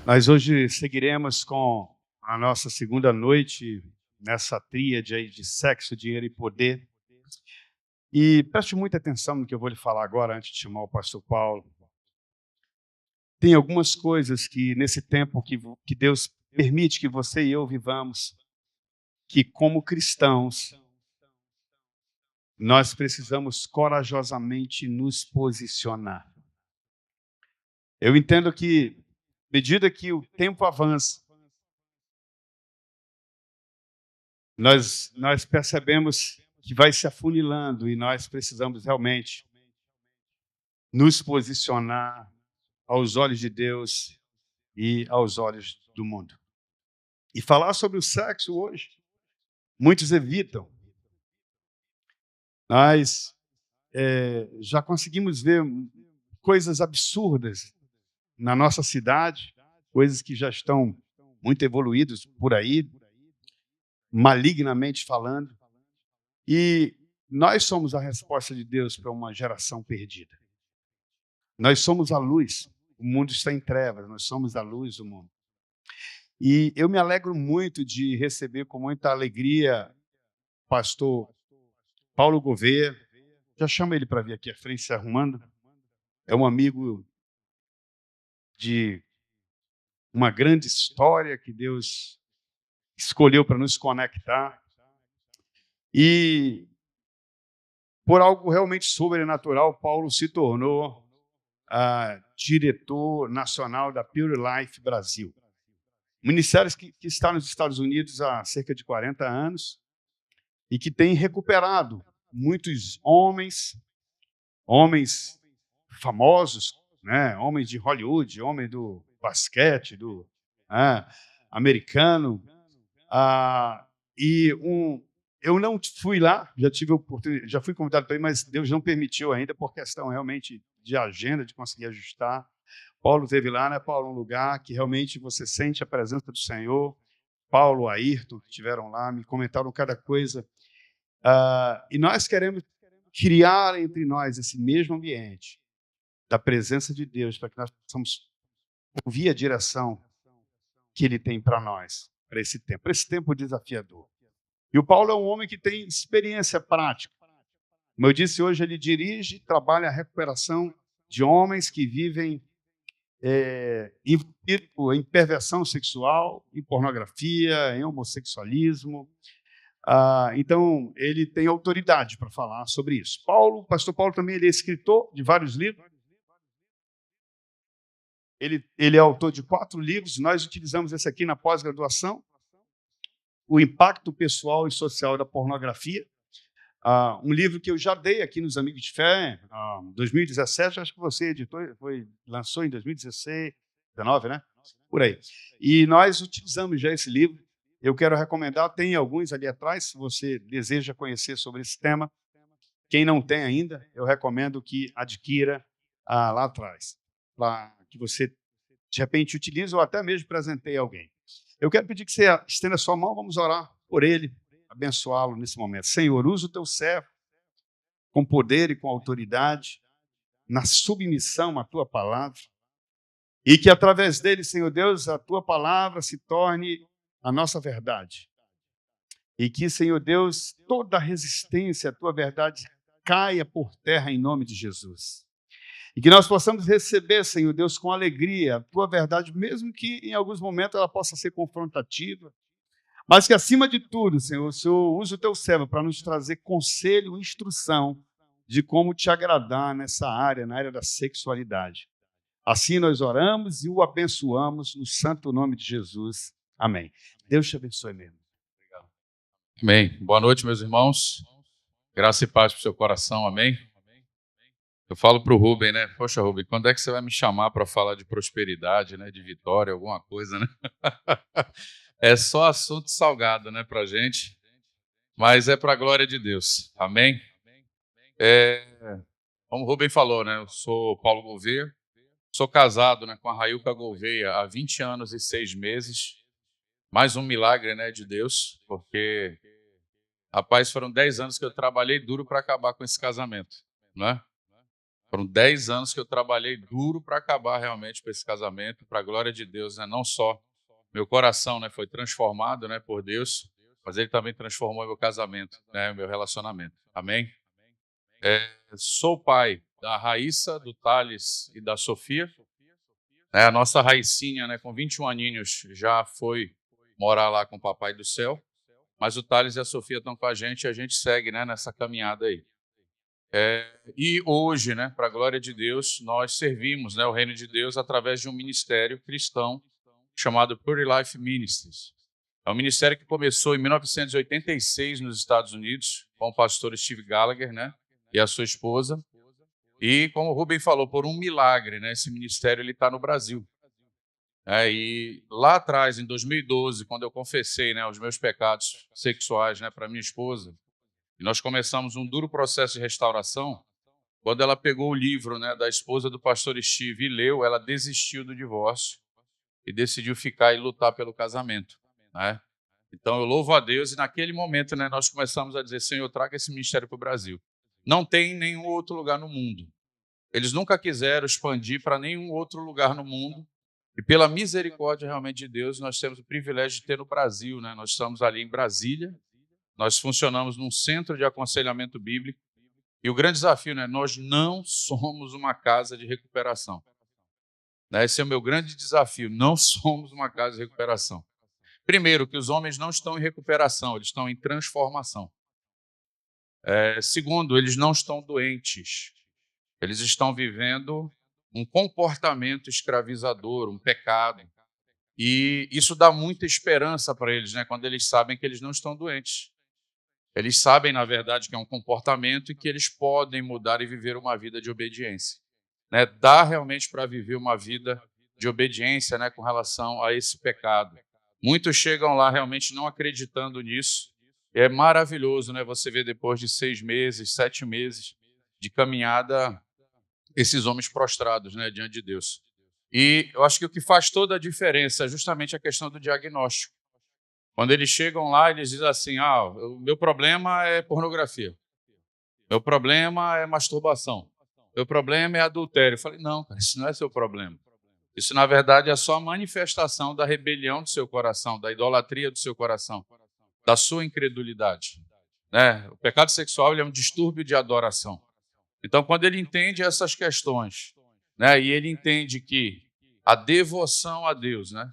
Nós hoje seguiremos com a nossa segunda noite nessa tríade aí de sexo, dinheiro e poder. E preste muita atenção no que eu vou lhe falar agora, antes de chamar o pastor Paulo. Tem algumas coisas que, nesse tempo que Deus permite que você e eu vivamos, que como cristãos, nós precisamos corajosamente nos posicionar. Eu entendo que, à medida que o tempo avança, nós percebemos que vai se afunilando e nós precisamos realmente nos posicionar aos olhos de Deus e aos olhos do mundo. E falar sobre o sexo hoje, muitos evitam. Nós já conseguimos ver coisas absurdas na nossa cidade, coisas que já estão muito evoluídas por aí, malignamente falando. E nós somos a resposta de Deus para uma geração perdida. Nós somos a luz, o mundo está em trevas, nós somos a luz do mundo. E eu me alegro muito de receber com muita alegria o pastor Paulo Gouveia. Já chama ele para vir aqui à frente se arrumando. É um amigo de uma grande história que Deus escolheu para nos conectar. E por algo realmente sobrenatural, Paulo se tornou diretor nacional da Pure Life Brasil. Ministério que está nos Estados Unidos há cerca de 40 anos e que tem recuperado muitos homens famosos, né? Homens de Hollywood, homem do basquete, do americano. Eu não fui lá, já tive a oportunidade, já fui convidado para ir, mas Deus não permitiu ainda por questão realmente de agenda, de conseguir ajustar. Paulo esteve lá, né, Paulo? Um lugar que realmente você sente a presença do Senhor. Paulo, Ayrton, que estiveram lá, me comentaram cada coisa. E nós queremos criar entre nós esse mesmo ambiente da presença de Deus, para que nós possamos ouvir a direção que Ele tem para nós, para esse tempo desafiador. E o Paulo é um homem que tem experiência prática. Como eu disse hoje, ele dirige e trabalha a recuperação de homens que vivem em perversão sexual, em pornografia, em homossexualismo. Então, ele tem autoridade para falar sobre isso. O pastor Paulo também ele é escritor de vários livros. Ele é autor de 4 livros. Nós utilizamos esse aqui na pós-graduação. O impacto pessoal e social da pornografia. Um livro que eu já dei aqui nos Amigos de Fé, em 2017, acho que você editou, lançou em 2016, 19, né? Por aí. E nós utilizamos já esse livro. Eu quero recomendar, tem alguns ali atrás, se você deseja conhecer sobre esse tema. Quem não tem ainda, eu recomendo que adquira lá atrás, para que você, de repente, utilize ou até mesmo presenteie alguém. Eu quero pedir que você estenda a sua mão, vamos orar por ele, abençoá-lo nesse momento. Senhor, usa o teu servo com poder e com autoridade, na submissão à tua palavra, e que através dele, Senhor Deus, a tua palavra se torne a nossa verdade. E que, Senhor Deus, toda resistência à tua verdade caia por terra em nome de Jesus. E que nós possamos receber, Senhor Deus, com alegria a tua verdade, mesmo que em alguns momentos ela possa ser confrontativa, mas que, acima de tudo, Senhor, o Senhor use o teu servo para nos trazer conselho e instrução de como te agradar nessa área, na área da sexualidade. Assim nós oramos e o abençoamos no santo nome de Jesus. Amém. Deus te abençoe mesmo. Obrigado. Amém. Boa noite, meus irmãos. Graça e paz para o seu coração. Amém. Eu falo para o Rubem, né? Poxa, Rubem, quando é que você vai me chamar para falar de prosperidade, né? De vitória, alguma coisa, né? É só assunto salgado, né, para a gente, mas é para a glória de Deus. Amém? Como o Rubem falou, né? Eu sou Paulo Gouveia, sou casado, né, com a Railca Gouveia há 20 anos e 6 meses. Mais um milagre, né, de Deus, porque, rapaz, foram 10 anos que eu trabalhei duro para acabar com esse casamento, né? Foram 10 anos que eu trabalhei duro para acabar realmente com esse casamento, para a glória de Deus, né? Não só meu coração, né, foi transformado, né, por Deus, mas Ele também transformou meu casamento, né, meu relacionamento. Amém? Sou pai da Raíssa, do Thales e da Sofia. A nossa Raicinha, né, com 21 aninhos, já foi morar lá com o Papai do Céu, mas o Thales e a Sofia estão com a gente segue, né, nessa caminhada aí. E hoje, né, para a glória de Deus, nós servimos, né, o reino de Deus através de um ministério cristão chamado Pure Life Ministries. É um ministério que começou em 1986 nos Estados Unidos, com o pastor Steve Gallagher, né, e a sua esposa. E, como o Rubem falou, por um milagre, né, esse ministério está no Brasil. E lá atrás, em 2012, quando eu confessei, né, os meus pecados sexuais, né, para minha esposa, e nós começamos um duro processo de restauração, quando ela pegou o livro, né, da esposa do pastor Steve e leu, ela desistiu do divórcio e decidiu ficar e lutar pelo casamento, né? Então, eu louvo a Deus e naquele momento, né, nós começamos a dizer, Senhor, traga esse ministério para o Brasil. Não tem em nenhum outro lugar no mundo. Eles nunca quiseram expandir para nenhum outro lugar no mundo. E pela misericórdia realmente de Deus, nós temos o privilégio de ter no Brasil, né? Nós estamos ali em Brasília, nós funcionamos num centro de aconselhamento bíblico. E o grande desafio, né? Nós não somos uma casa de recuperação. Esse é o meu grande desafio, não somos uma casa de recuperação. Primeiro, que os homens não estão em recuperação, eles estão em transformação. Segundo, eles não estão doentes, eles estão vivendo um comportamento escravizador, um pecado. E isso dá muita esperança para eles, né? Quando eles sabem que eles não estão doentes. Eles sabem, na verdade, que é um comportamento e que eles podem mudar e viver uma vida de obediência. Né? Dá realmente para viver uma vida de obediência, né, com relação a esse pecado. Muitos chegam lá realmente não acreditando nisso. É maravilhoso, né, você ver depois de 6 meses, 7 meses de caminhada, esses homens prostrados, né, diante de Deus. E eu acho que o que faz toda a diferença é justamente a questão do diagnóstico. Quando eles chegam lá, eles dizem assim, o meu problema é pornografia, meu problema é masturbação, meu problema é adultério. Eu falei, não, cara, isso não é seu problema. Isso, na verdade, é só a manifestação da rebelião do seu coração, da idolatria do seu coração, da sua incredulidade. Né? O pecado sexual ele é um distúrbio de adoração. Então, quando ele entende essas questões, né, e ele entende que a devoção a Deus, né,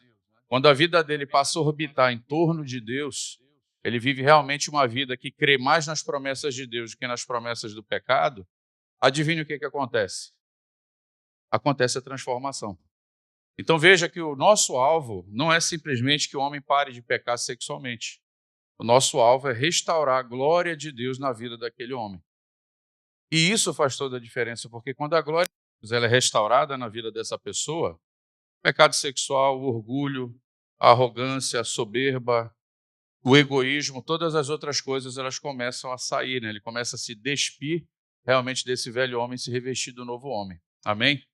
quando a vida dele passa a orbitar em torno de Deus, ele vive realmente uma vida que crê mais nas promessas de Deus do que nas promessas do pecado. Adivinha o que acontece? Acontece a transformação. Então veja que o nosso alvo não é simplesmente que o homem pare de pecar sexualmente. O nosso alvo é restaurar a glória de Deus na vida daquele homem. E isso faz toda a diferença, porque quando a glória de Deus ela é restaurada na vida dessa pessoa, o pecado sexual, o orgulho, a arrogância, a soberba, o egoísmo, todas as outras coisas elas começam a sair, né? Ele começa a se despir realmente desse velho homem, se revestir do novo homem. Amém?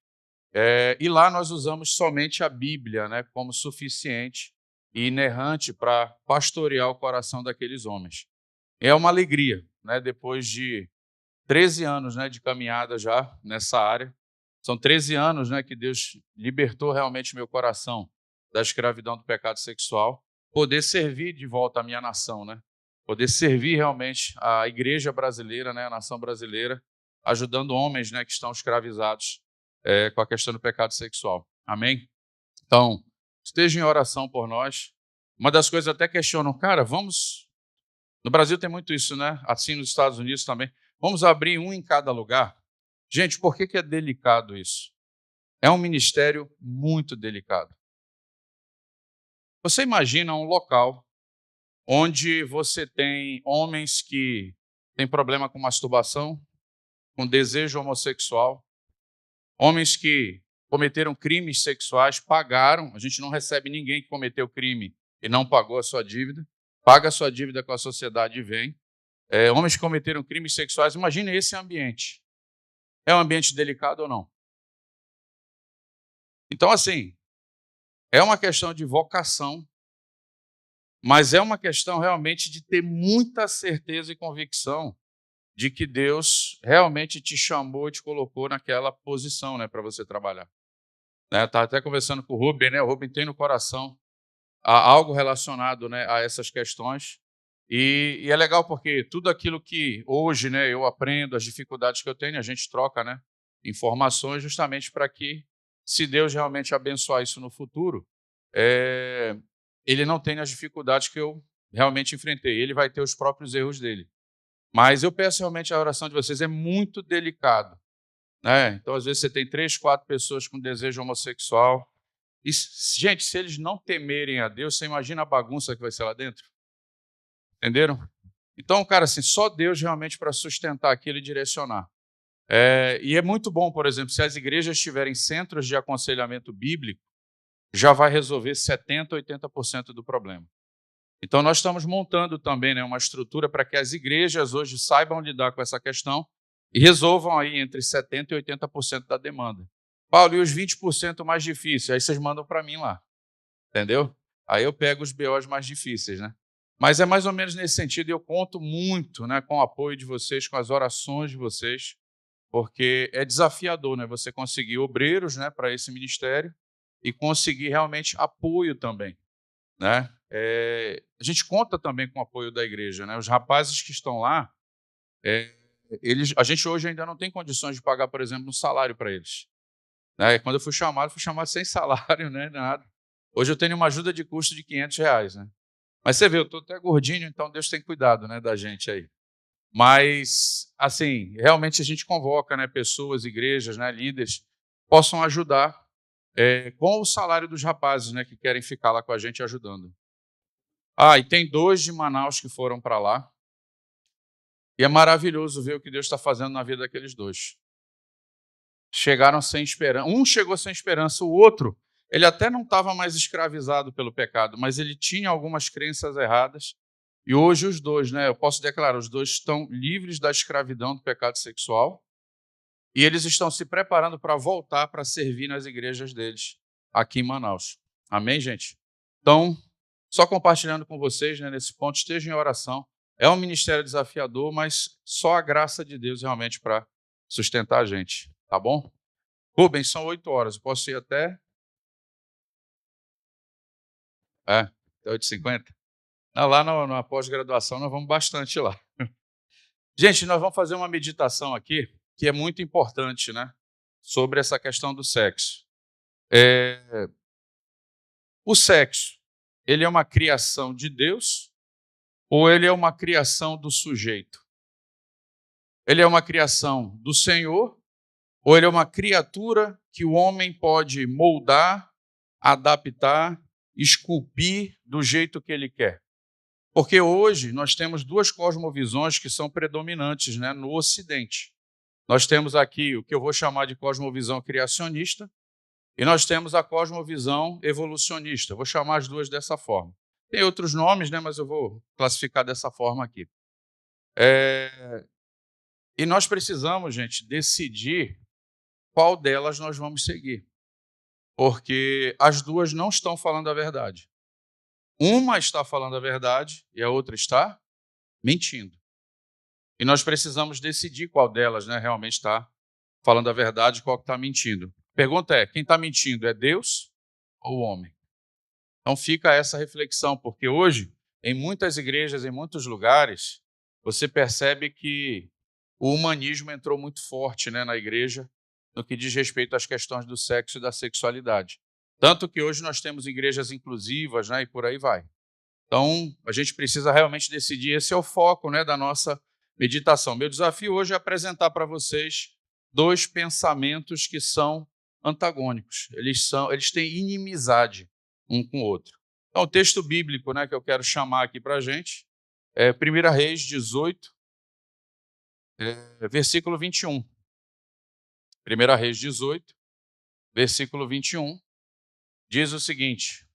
E lá nós usamos somente a Bíblia, né, como suficiente e inerrante para pastorear o coração daqueles homens. É uma alegria, né, depois de 13 anos, né, de caminhada já nessa área. São 13 anos, né, que Deus libertou realmente meu coração da escravidão do pecado sexual, poder servir de volta a minha nação, né? Poder servir realmente a igreja brasileira, né, a nação brasileira, ajudando homens, né, que estão escravizados com a questão do pecado sexual. Amém? Então, esteja em oração por nós. Uma das coisas até questionam, cara, vamos... No Brasil tem muito isso, né? Assim nos Estados Unidos também. Vamos abrir um em cada lugar? Gente, por que é delicado isso? É um ministério muito delicado. Você imagina um local onde você tem homens que têm problema com masturbação, com desejo homossexual, homens que cometeram crimes sexuais, pagaram, a gente não recebe ninguém que cometeu crime e não pagou a sua dívida, paga a sua dívida com a sociedade e vem. Homens que cometeram crimes sexuais, imagine esse ambiente. É um ambiente delicado ou não? Então, assim, é uma questão de vocação, mas é uma questão realmente de ter muita certeza e convicção de que Deus realmente te chamou e te colocou naquela posição, né, para você trabalhar. Estava até conversando com o Rubem, né? O Rubem tem no coração algo relacionado, né, a essas questões. E é legal porque tudo aquilo que hoje, né, eu aprendo, as dificuldades que eu tenho, a gente troca, né, informações justamente para que, se Deus realmente abençoar isso no futuro, ele não tenha as dificuldades que eu realmente enfrentei. Ele vai ter os próprios erros dele. Mas eu peço realmente a oração de vocês, é muito delicado, né? Então, às vezes, você tem 3, 4 pessoas com desejo homossexual. E, gente, se eles não temerem a Deus, você imagina a bagunça que vai ser lá dentro? Entenderam? Então, cara, assim, só Deus realmente para sustentar aquilo e direcionar. E é muito bom, por exemplo, se as igrejas tiverem centros de aconselhamento bíblico, já vai resolver 70%, 80% do problema. Então, nós estamos montando também, né, uma estrutura para que as igrejas hoje saibam lidar com essa questão e resolvam aí entre 70% e 80% da demanda. Paulo, e os 20% mais difíceis? Aí vocês mandam para mim lá, entendeu? Aí eu pego os BOs mais difíceis, né? Mas é mais ou menos nesse sentido, e eu conto muito, né, com o apoio de vocês, com as orações de vocês, porque é desafiador, né, você conseguir obreiros, né, para esse ministério e conseguir realmente apoio também, né? A gente conta também com o apoio da igreja, né? Os rapazes que estão lá, a gente hoje ainda não tem condições de pagar, por exemplo, um salário para eles, né? Quando eu fui chamado sem salário, né, nada. Hoje eu tenho uma ajuda de custo de R$500, né? Mas você vê, eu estou até gordinho, então Deus tem cuidado, né, da gente aí. Mas, assim, realmente a gente convoca, né, pessoas, igrejas, né, líderes, possam ajudar com o salário dos rapazes, né, que querem ficar lá com a gente ajudando. E tem 2 de Manaus que foram para lá. E é maravilhoso ver o que Deus está fazendo na vida daqueles 2. Chegaram sem esperança. Um chegou sem esperança, o outro, ele até não estava mais escravizado pelo pecado, mas ele tinha algumas crenças erradas. E hoje os 2, né, eu posso declarar, os 2 estão livres da escravidão do pecado sexual e eles estão se preparando para voltar para servir nas igrejas deles aqui em Manaus. Amém, gente? Então, só compartilhando com vocês, né, nesse ponto, estejam em oração. É um ministério desafiador, mas só a graça de Deus realmente para sustentar a gente, tá bom? Rubens, são 8 horas, eu posso ir até 8h50? Lá na pós-graduação nós vamos bastante lá. Gente, nós vamos fazer uma meditação aqui, que é muito importante, né, sobre essa questão do sexo. O sexo, ele é uma criação de Deus ou ele é uma criação do sujeito? Ele é uma criação do Senhor ou ele é uma criatura que o homem pode moldar, adaptar, esculpir do jeito que ele quer? Porque hoje nós temos 2 cosmovisões que são predominantes, né, no Ocidente. Nós temos aqui o que eu vou chamar de cosmovisão criacionista e nós temos a cosmovisão evolucionista. Vou chamar as 2 dessa forma. Tem outros nomes, né, mas eu vou classificar dessa forma aqui. E nós precisamos, gente, decidir qual delas nós vamos seguir. Porque as 2 não estão falando a verdade. Uma está falando a verdade e a outra está mentindo. E nós precisamos decidir qual delas, né, realmente está falando a verdade e qual que está mentindo. A pergunta é, quem está mentindo é Deus ou o homem? Então fica essa reflexão, porque hoje, em muitas igrejas, em muitos lugares, você percebe que o humanismo entrou muito forte, né, na igreja no que diz respeito às questões do sexo e da sexualidade. Tanto que hoje nós temos igrejas inclusivas, né, e por aí vai. Então, a gente precisa realmente decidir, esse é o foco, né, da nossa meditação. Meu desafio hoje é apresentar para vocês 2 pensamentos que são antagônicos. Eles têm inimizade um com o outro. Então, o texto bíblico, né, que eu quero chamar aqui para a gente é 1 Reis 18, versículo 21. 1 Reis 18, versículo 21, diz o seguinte: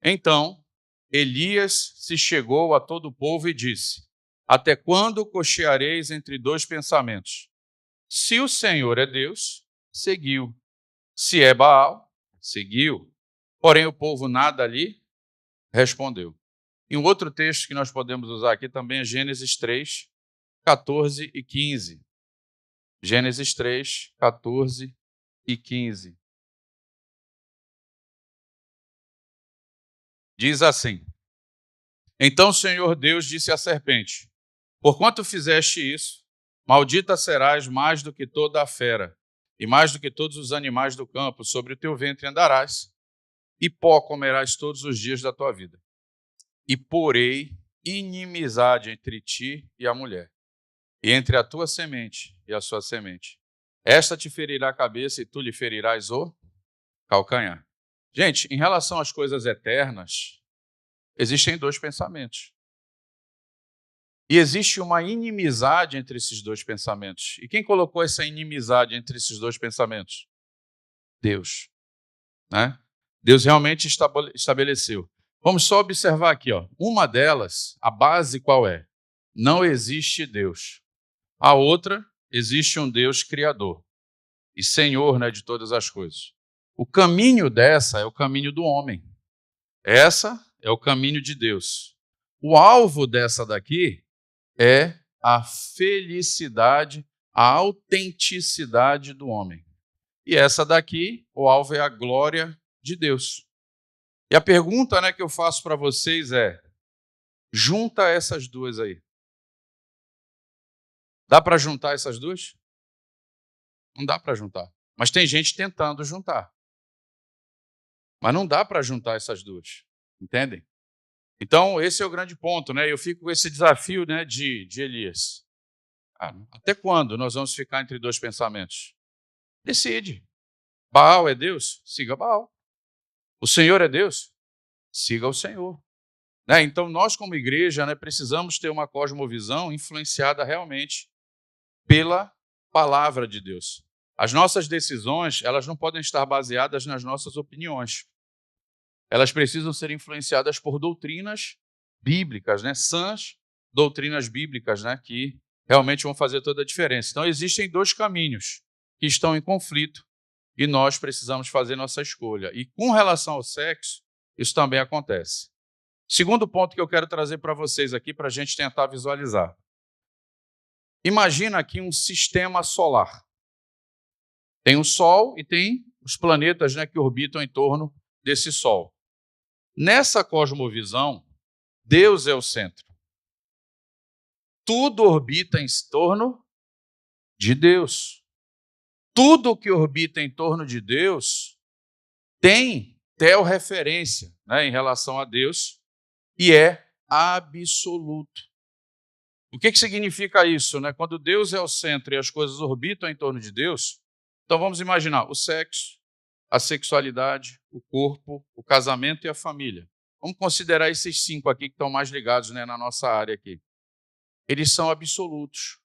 Então Elias se chegou a todo o povo e disse: Até quando cocheareis entre 2 pensamentos? Se o Senhor é Deus, seguiu. Se é Baal, seguiu. Porém o povo nada lhe respondeu. E um outro texto que nós podemos usar aqui também é Gênesis 3, 14 e 15. Gênesis 3, 14 e 15. Diz assim: Então o Senhor Deus disse à serpente: Porquanto fizeste isso, maldita serás mais do que toda a fera, e mais do que todos os animais do campo, sobre o teu ventre andarás, e pó comerás todos os dias da tua vida. E porei inimizade entre ti e a mulher, e entre a tua semente e a sua semente. Esta te ferirá a cabeça e tu lhe ferirás o calcanhar. Gente, em relação às coisas eternas, existem dois pensamentos. E existe uma inimizade entre esses dois pensamentos. E quem colocou essa inimizade entre esses dois pensamentos? Deus. Né? Deus realmente estabeleceu. Vamos só observar aqui, ó. Uma delas, a base qual é? Não existe Deus. A outra, existe um Deus criador e Senhor, né, de todas as coisas. O caminho dessa é o caminho do homem. Essa é o caminho de Deus. O alvo dessa daqui é a felicidade, a autenticidade do homem. E essa daqui, o alvo é a glória de Deus. E a pergunta, né, que eu faço para vocês é: junta essas duas aí. Dá para juntar essas duas? Não dá para juntar. Mas tem gente tentando juntar. Mas não dá para juntar essas duas. Entendem? Então, esse é o grande ponto, né? Eu fico com esse desafio, né, de Elias. Até quando nós vamos ficar entre dois pensamentos? Decide. Baal é Deus? Siga Baal. O Senhor é Deus? Siga o Senhor. Né? Então, nós como igreja, né, precisamos ter uma cosmovisão influenciada realmente pela palavra de Deus. As nossas decisões, elas não podem estar baseadas nas nossas opiniões. Elas precisam ser influenciadas por doutrinas bíblicas, né? Sãs doutrinas bíblicas, né? Que realmente vão fazer toda a diferença. Então, existem dois caminhos que estão em conflito e nós precisamos fazer nossa escolha. E com relação ao sexo, isso também acontece. Segundo ponto que eu quero trazer para vocês aqui, para a gente tentar visualizar. Imagina aqui um sistema solar. Tem o Sol e tem os planetas, né, que orbitam em torno desse Sol. Nessa cosmovisão, Deus é o centro. Tudo orbita em torno de Deus. Tudo que orbita em torno de Deus tem teorreferência, né, em relação a Deus e é absoluto. O que significa isso? Né? Quando Deus é o centro e as coisas orbitam em torno de Deus, então vamos imaginar o sexo, a sexualidade, o corpo, o casamento e a família. Vamos considerar esses 5 aqui que estão mais ligados, né, na nossa área aqui. Eles são absolutos.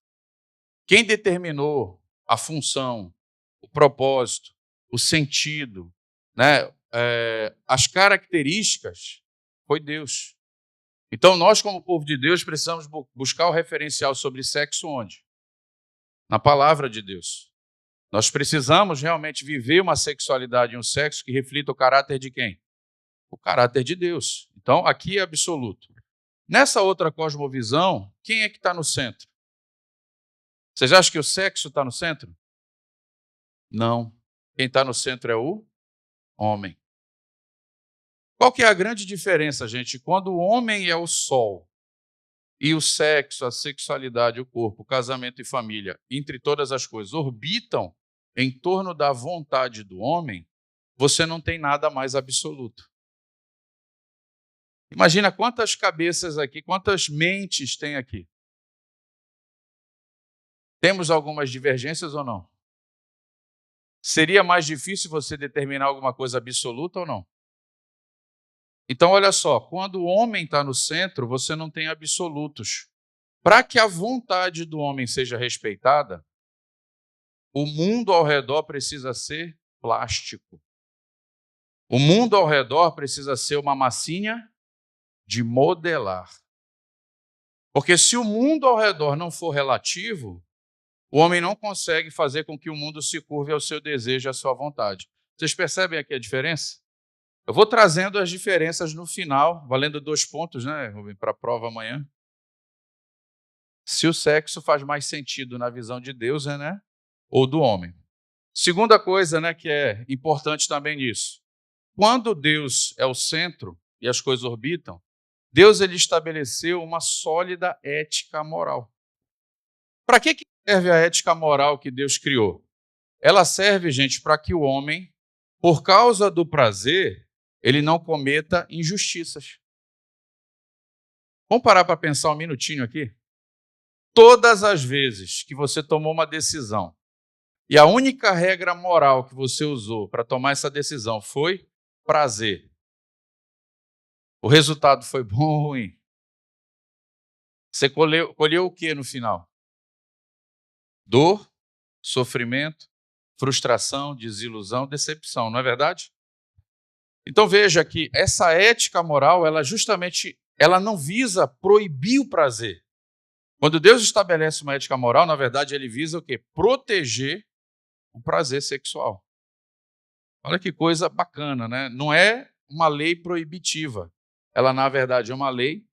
Quem determinou a função, o propósito, o sentido, né, as características, foi Deus. Então, nós, como povo de Deus, precisamos buscar o referencial sobre sexo onde? Na palavra de Deus. Nós precisamos realmente viver uma sexualidade e um sexo que reflita o caráter de quem? O caráter de Deus. Então, aqui é absoluto. Nessa outra cosmovisão, quem é que está no centro? Vocês acham que o sexo está no centro? Não. Quem está no centro é o homem. Qual que é a grande diferença, gente? Quando o homem é o sol e o sexo, a sexualidade, o corpo, o casamento e família, entre todas as coisas, orbitam em torno da vontade do homem, você não tem nada mais absoluto. Imagina quantas cabeças aqui, quantas mentes tem aqui. Temos algumas divergências ou não? Seria mais difícil você determinar alguma coisa absoluta ou não? Então, olha só, quando o homem está no centro, você não tem absolutos. Para que a vontade do homem seja respeitada, o mundo ao redor precisa ser plástico. O mundo ao redor precisa ser uma massinha de modelar. Porque se o mundo ao redor não for relativo, o homem não consegue fazer com que o mundo se curve ao seu desejo e à sua vontade. Vocês percebem aqui a diferença? Eu vou trazendo as diferenças no final, valendo 2 pontos, né, Rubem, para a prova amanhã. se o sexo faz mais sentido na visão de Deus, né? Ou do homem. Segunda coisa, né, que é importante também nisso. Quando Deus é o centro e as coisas orbitam, Deus ele estabeleceu uma sólida ética moral. Para que serve a ética moral que Deus criou? Ela serve, gente, para que o homem, por causa do prazer, ele não cometa injustiças. Vamos parar para pensar um minutinho aqui? Todas as vezes que você tomou uma decisão e a única regra moral que você usou para tomar essa decisão foi prazer, o resultado foi bom ou ruim? Você colheu o que no final? Dor, sofrimento, frustração, desilusão, decepção, não é verdade? Então veja que essa ética moral, ela não visa proibir o prazer. Quando Deus estabelece uma ética moral, na verdade, ele visa o quê? Proteger o prazer sexual. Olha que coisa bacana, né? Não é uma lei proibitiva. Ela, na verdade, é uma lei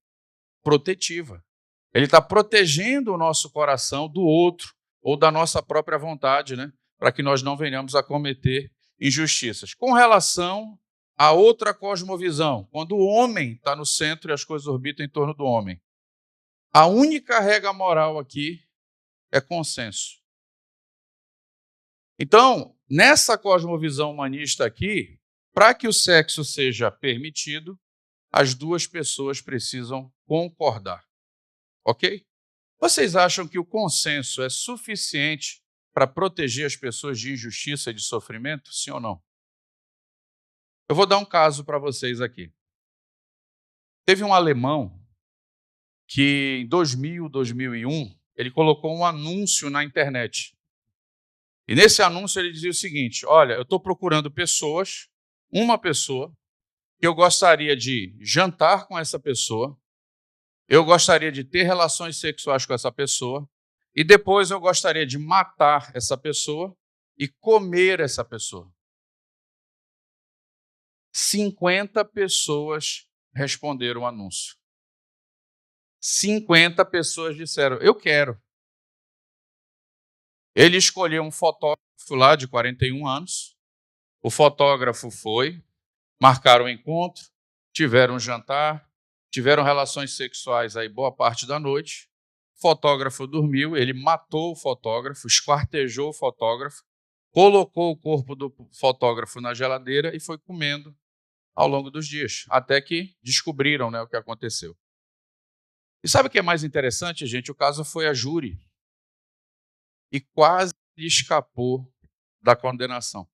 protetiva. Ele está protegendo o nosso coração do outro ou da nossa própria vontade, né? Para que nós não venhamos a cometer injustiças. Com relação a outra cosmovisão, quando o homem está no centro e as coisas orbitam em torno do homem, a única regra moral aqui é consenso. Então, nessa cosmovisão humanista aqui, para que o sexo seja permitido, as duas pessoas precisam concordar. Ok? Vocês acham que o consenso é suficiente para proteger as pessoas de injustiça e de sofrimento? Sim ou não? Eu vou dar um caso para vocês aqui. Teve um alemão que em 2000, 2001, ele colocou um anúncio na internet. E nesse anúncio ele dizia o seguinte: olha, eu estou procurando pessoas, uma pessoa, que eu gostaria de jantar com essa pessoa, eu gostaria de ter relações sexuais com essa pessoa, e depois eu gostaria de matar essa pessoa e comer essa pessoa. 50 pessoas responderam o anúncio. 50 pessoas disseram, eu quero. Ele escolheu um fotógrafo lá de 41 anos. O fotógrafo foi, marcaram o encontro, tiveram um jantar, tiveram relações sexuais aí boa parte da noite. O fotógrafo dormiu, ele matou o fotógrafo, esquartejou o fotógrafo, colocou o corpo do fotógrafo na geladeira e foi comendo ao longo dos dias, até que descobriram, né, o que aconteceu. E sabe o que é mais interessante, gente? O caso foi a júri e quase escapou da condenação.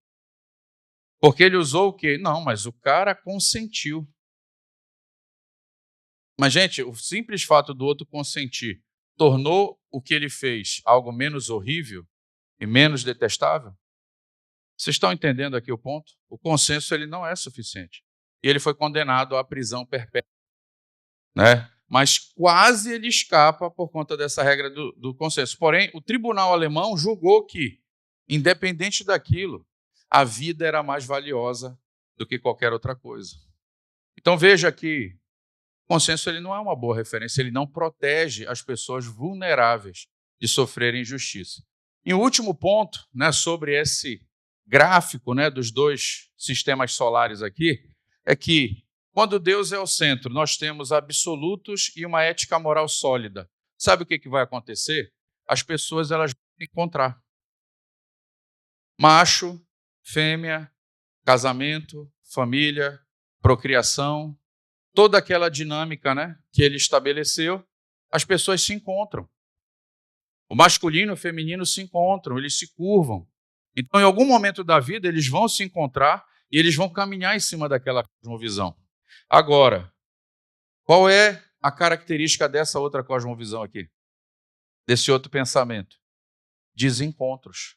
Porque ele usou o quê? Não, mas o cara consentiu. Mas, gente, o simples fato do outro consentir tornou o que ele fez algo menos horrível e menos detestável? Vocês estão entendendo aqui o ponto? O consenso ele não é suficiente. E ele foi condenado à prisão perpétua, né? Mas quase ele escapa por conta dessa regra do consenso. Porém, o tribunal alemão julgou que, independente daquilo, a vida era mais valiosa do que qualquer outra coisa. Então veja que o consenso ele não é uma boa referência, ele não protege as pessoas vulneráveis de sofrerem injustiça. E o último ponto, né, sobre esse gráfico, né, dos dois sistemas solares aqui, é que quando Deus é o centro, nós temos absolutos e uma ética moral sólida. Sabe o que vai acontecer? As pessoas elas vão se encontrar. Macho, fêmea, casamento, família, procriação, toda aquela dinâmica, né, que ele estabeleceu, as pessoas se encontram. O masculino e o feminino se encontram, eles se curvam. Então, em algum momento da vida, eles vão se encontrar e eles vão caminhar em cima daquela cosmovisão. Agora, qual é a característica dessa outra cosmovisão aqui? Desse outro pensamento? Desencontros.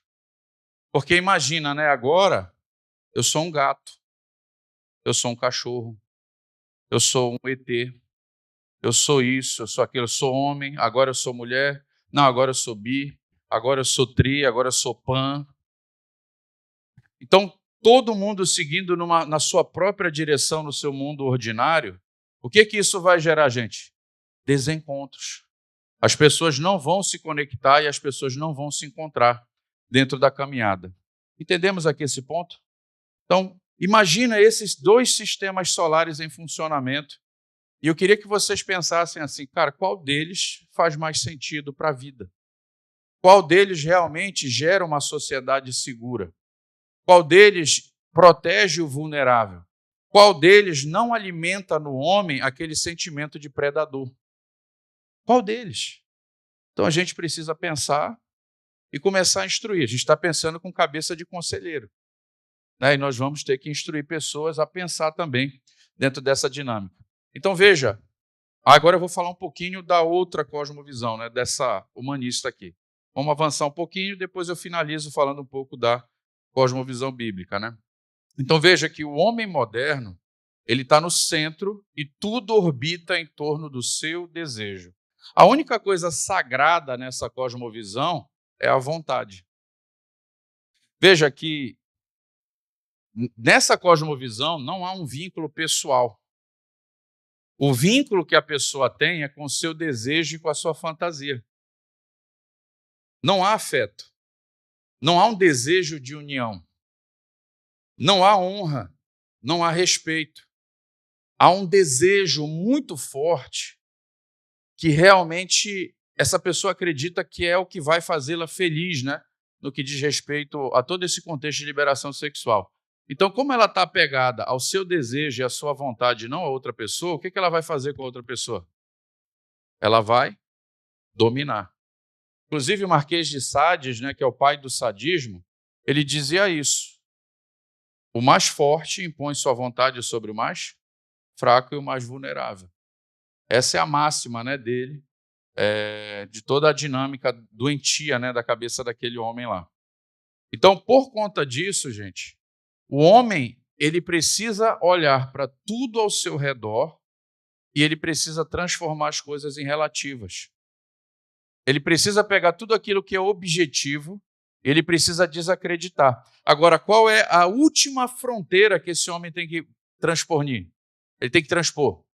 Porque imagina, né? Agora, eu sou um gato, eu sou um cachorro, eu sou um ET, eu sou isso, eu sou aquilo, eu sou homem, agora eu sou mulher, não, agora eu sou bi, agora eu sou tri, agora eu sou pan. Então, todo mundo seguindo na sua própria direção, no seu mundo ordinário, o que isso vai gerar, gente? Desencontros. As pessoas não vão se conectar e as pessoas não vão se encontrar dentro da caminhada. Entendemos aqui esse ponto? Então, imagina esses dois sistemas solares em funcionamento. E eu queria que vocês pensassem assim, cara, qual deles faz mais sentido para a vida? Qual deles realmente gera uma sociedade segura? Qual deles protege o vulnerável? Qual deles não alimenta no homem aquele sentimento de predador? Qual deles? Então a gente precisa pensar e começar a instruir. A gente está pensando com cabeça de conselheiro, né? E nós vamos ter que instruir pessoas a pensar também dentro dessa dinâmica. Então veja, agora eu vou falar um pouquinho da outra cosmovisão, né? Dessa humanista aqui. Vamos avançar um pouquinho, depois eu finalizo falando um pouco da cosmovisão bíblica, né? Então veja que o homem moderno, ele está no centro e tudo orbita em torno do seu desejo. A única coisa sagrada nessa cosmovisão é a vontade. Veja que nessa cosmovisão não há um vínculo pessoal. O vínculo que a pessoa tem é com o seu desejo e com a sua fantasia. Não há afeto. Não há um desejo de união. Não há honra. Não há respeito. Há um desejo muito forte que realmente essa pessoa acredita que é o que vai fazê-la feliz, né? No que diz respeito a todo esse contexto de liberação sexual. Então, como ela está apegada ao seu desejo e à sua vontade, não a outra pessoa, o que ela vai fazer com a outra pessoa? Ela vai dominar. Inclusive, o Marquês de Sades, né, que é o pai do sadismo, ele dizia isso. O mais forte impõe sua vontade sobre o mais fraco e o mais vulnerável. Essa é a máxima, né, dele, de toda a dinâmica doentia, né, da cabeça daquele homem lá. Então, por conta disso, gente, o homem ele precisa olhar para tudo ao seu redor e ele precisa transformar as coisas em relativas. Ele precisa pegar tudo aquilo que é objetivo, ele precisa desacreditar. Agora, qual é a última fronteira que esse homem tem que transpor? Ele tem que transpor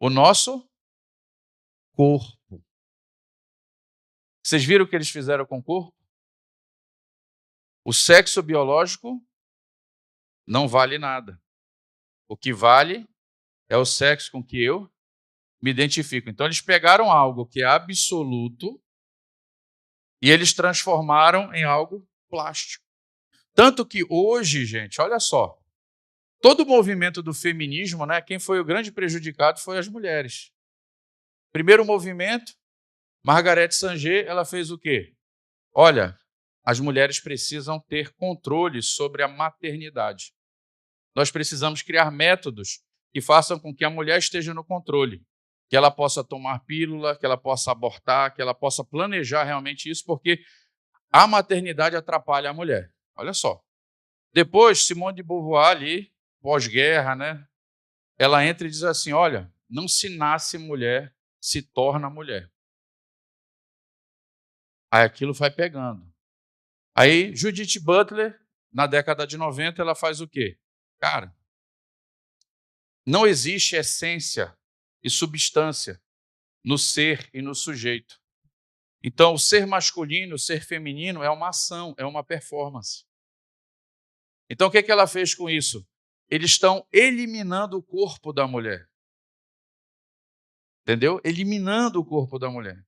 o nosso corpo. Vocês viram o que eles fizeram com o corpo? O sexo biológico não vale nada. O que vale é o sexo com que eu me identifico. Então, eles pegaram algo que é absoluto e eles transformaram em algo plástico. Tanto que hoje, gente, olha só, todo o movimento do feminismo, né, quem foi o grande prejudicado foi as mulheres. Primeiro movimento, Margaret Sanger, ela fez o quê? Olha, as mulheres precisam ter controle sobre a maternidade. Nós precisamos criar métodos que façam com que a mulher esteja no controle, que ela possa tomar pílula, que ela possa abortar, que ela possa planejar realmente isso, porque a maternidade atrapalha a mulher. Olha só. Depois, Simone de Beauvoir, ali, pós-guerra, né, ela entra e diz assim, olha, não se nasce mulher, se torna mulher. Aí aquilo vai pegando. Aí Judith Butler, na década de 90, ela faz o quê? Cara, não existe essência e substância no ser e no sujeito. Então, o ser masculino, o ser feminino é uma ação, é uma performance. Então, o que ela fez com isso? Eles estão eliminando o corpo da mulher. Entendeu? Eliminando o corpo da mulher.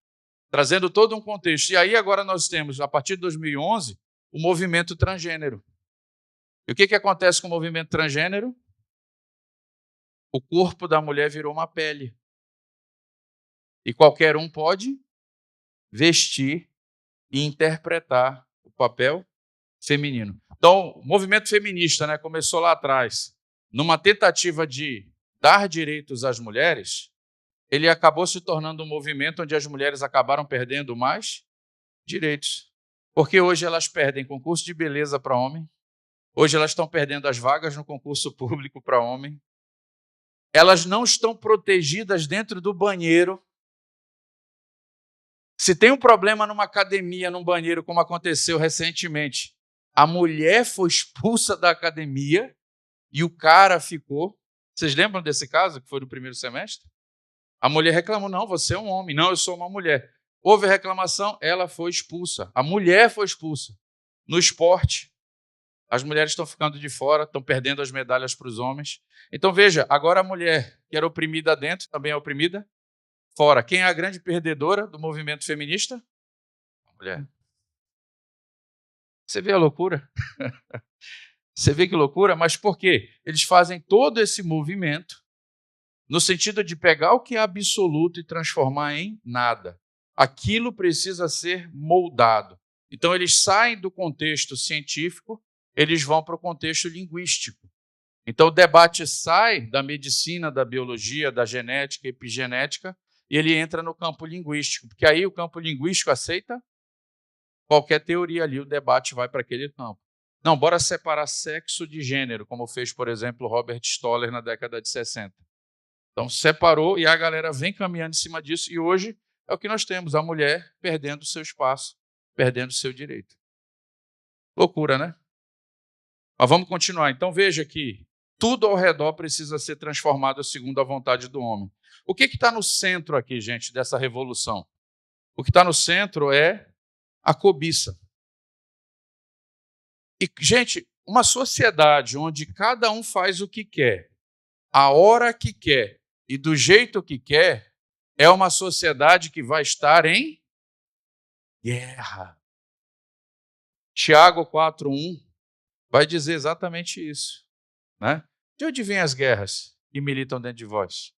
Trazendo todo um contexto. E aí, agora nós temos, a partir de 2011, o movimento transgênero. E o que acontece com o movimento transgênero? O corpo da mulher virou uma pele. E qualquer um pode vestir e interpretar o papel feminino. Então, o movimento feminista, né, começou lá atrás, numa tentativa de dar direitos às mulheres, ele acabou se tornando um movimento onde as mulheres acabaram perdendo mais direitos. Porque hoje elas perdem concurso de beleza para homem, hoje elas estão perdendo as vagas no concurso público para homem, elas não estão protegidas dentro do banheiro. Se tem um problema numa academia, num banheiro, como aconteceu recentemente, a mulher foi expulsa da academia e o cara ficou. Vocês lembram desse caso, que foi no primeiro semestre? A mulher reclamou, não, você é um homem, não, eu sou uma mulher. Houve reclamação, ela foi expulsa. A mulher foi expulsa. No esporte, as mulheres estão ficando de fora, estão perdendo as medalhas para os homens. Então, veja, agora a mulher que era oprimida dentro também é oprimida fora. Quem é a grande perdedora do movimento feminista? A mulher. Você vê a loucura? Você vê que loucura? Mas por quê? Eles fazem todo esse movimento no sentido de pegar o que é absoluto e transformar em nada. Aquilo precisa ser moldado. Então, eles saem do contexto científico, eles vão para o contexto linguístico. Então, o debate sai da medicina, da biologia, da genética, epigenética, e ele entra no campo linguístico, porque aí o campo linguístico aceita qualquer teoria ali, o debate vai para aquele campo. Não, bora separar sexo de gênero, como fez, por exemplo, Robert Stoller na década de 60. Então, separou e a galera vem caminhando em cima disso, e hoje é o que nós temos, a mulher perdendo seu espaço, perdendo seu direito. Loucura, né? Mas vamos continuar. Então, veja que tudo ao redor precisa ser transformado segundo a vontade do homem. O que está no centro aqui, gente, dessa revolução? O que está no centro é a cobiça. E, gente, uma sociedade onde cada um faz o que quer, a hora que quer e do jeito que quer, é uma sociedade que vai estar em guerra. Tiago 4:1 vai dizer exatamente isso, né? De onde vêm as guerras que militam dentro de vós?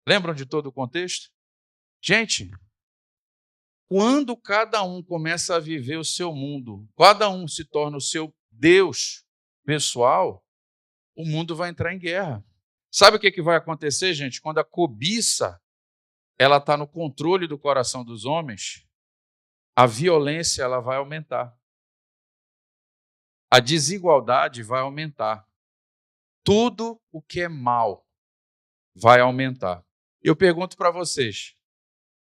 Lembram de todo o contexto? Gente, quando cada um começa a viver o seu mundo, cada um se torna o seu Deus pessoal, o mundo vai entrar em guerra. Sabe o que vai acontecer, gente? Quando a cobiça ela está no controle do coração dos homens, a violência ela vai aumentar. A desigualdade vai aumentar. Tudo o que é mal vai aumentar. Eu pergunto para vocês,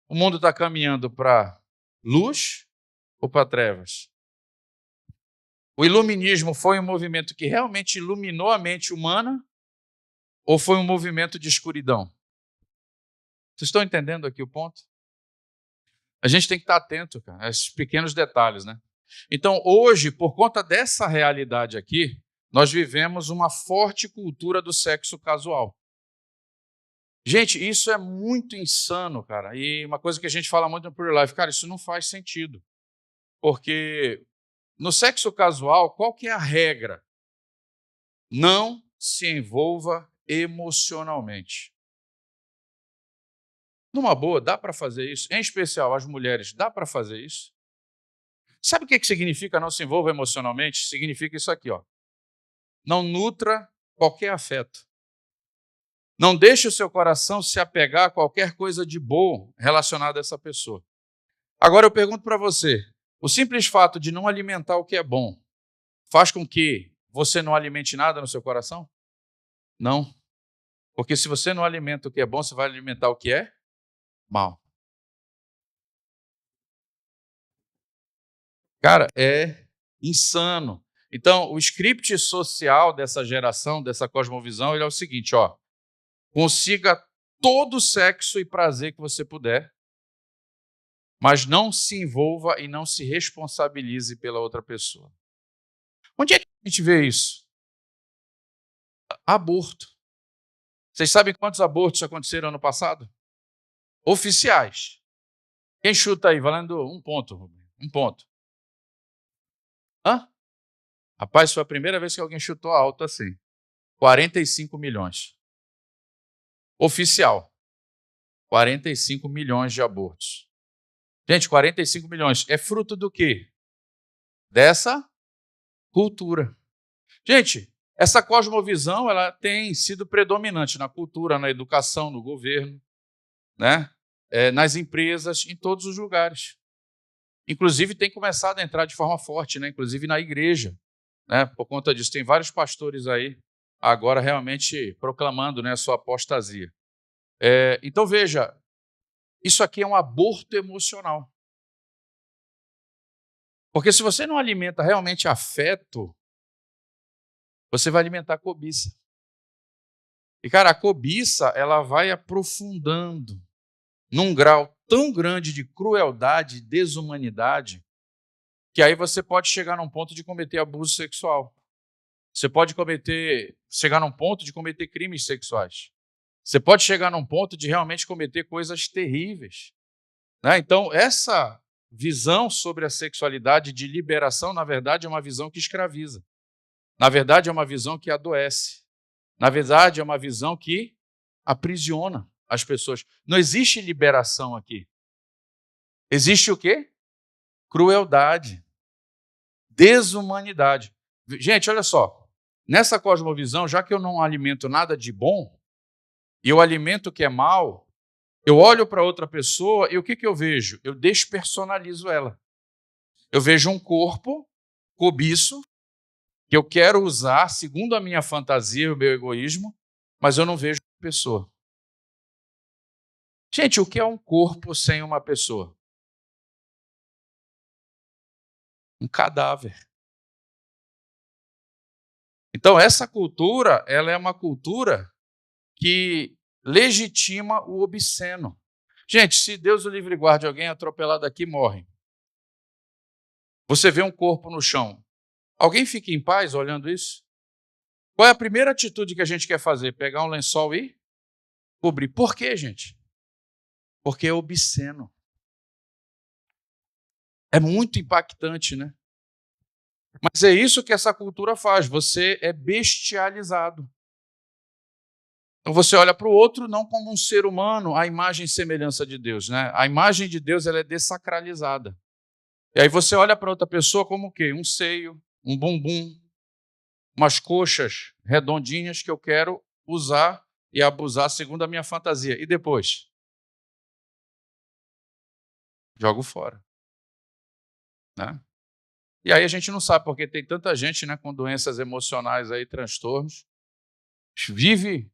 o mundo está caminhando para luz ou para trevas? O iluminismo foi um movimento que realmente iluminou a mente humana ou foi um movimento de escuridão? Vocês estão entendendo aqui o ponto? A gente tem que estar atento, cara, a esses pequenos detalhes, né? Então, hoje, por conta dessa realidade aqui, nós vivemos uma forte cultura do sexo casual. Gente, isso é muito insano, cara. E uma coisa que a gente fala muito no Pure Life, cara, isso não faz sentido. Porque no sexo casual, qual que é a regra? Não se envolva emocionalmente. Numa boa, dá para fazer isso? Em especial as mulheres, dá para fazer isso? Sabe o que significa não se envolva emocionalmente? Significa isso aqui, ó. Não nutra qualquer afeto. Não deixe o seu coração se apegar a qualquer coisa de bom relacionada a essa pessoa. Agora eu pergunto para você, o simples fato de não alimentar o que é bom faz com que você não alimente nada no seu coração? Não. Porque se você não alimenta o que é bom, você vai alimentar o que é mal. Cara, é insano. Então, o script social dessa geração, dessa cosmovisão, ele é o seguinte, ó. Consiga todo o sexo e prazer que você puder, mas não se envolva e não se responsabilize pela outra pessoa. Onde é que a gente vê isso? Aborto. Vocês sabem quantos abortos aconteceram ano passado? Oficiais. Quem chuta aí? Valendo um ponto, Rubem. Um ponto. Hã? Rapaz, foi a primeira vez que alguém chutou alto assim. 45 milhões. Oficial. 45 milhões de abortos. Gente, 45 milhões. É fruto do quê? Dessa cultura. Gente, essa cosmovisão ela tem sido predominante na cultura, na educação, no governo, né? Nas empresas, em todos os lugares. Inclusive, tem começado a entrar de forma forte, né? Inclusive na igreja. Né? Por conta disso, tem vários pastores aí agora realmente proclamando, né, a sua apostasia. Então, veja, isso aqui é um aborto emocional. Porque se você não alimenta realmente afeto, você vai alimentar cobiça. E, cara, a cobiça, ela vai aprofundando num grau tão grande de crueldade e desumanidade que aí você pode chegar num ponto de cometer abuso sexual. Você pode chegar num ponto de cometer crimes sexuais. Você pode chegar num ponto de realmente cometer coisas terríveis, né? Então, essa visão sobre a sexualidade de liberação, na verdade, é uma visão que escraviza. Na verdade, é uma visão que adoece. Na verdade, é uma visão que aprisiona as pessoas. Não existe liberação aqui. Existe o quê? Crueldade, desumanidade. Gente, olha só. Nessa cosmovisão, já que eu não alimento nada de bom, e eu alimento o que é mal, eu olho para outra pessoa e o que eu vejo? Eu despersonalizo ela. Eu vejo um corpo cobiço, que eu quero usar segundo a minha fantasia, o meu egoísmo, mas eu não vejo a pessoa. Gente, o que é um corpo sem uma pessoa? Um cadáver. Então, essa cultura, ela é uma cultura que legitima o obsceno. Gente, se Deus o livre e guarde, alguém atropelado aqui morre. Você vê um corpo no chão. Alguém fica em paz olhando isso? Qual é a primeira atitude que a gente quer fazer? Pegar um lençol e cobrir. Por quê, gente? Porque é obsceno. É muito impactante, né? Mas é isso que essa cultura faz. Você é bestializado. Então você olha para o outro não como um ser humano, a imagem e semelhança de Deus, né? A imagem de Deus, ela é dessacralizada. E aí você olha para outra pessoa como o quê? Um seio, um bumbum, umas coxas redondinhas que eu quero usar e abusar segundo a minha fantasia. E depois? Jogo fora, né? E aí a gente não sabe porque tem tanta gente, né, com doenças emocionais aí, transtornos, vive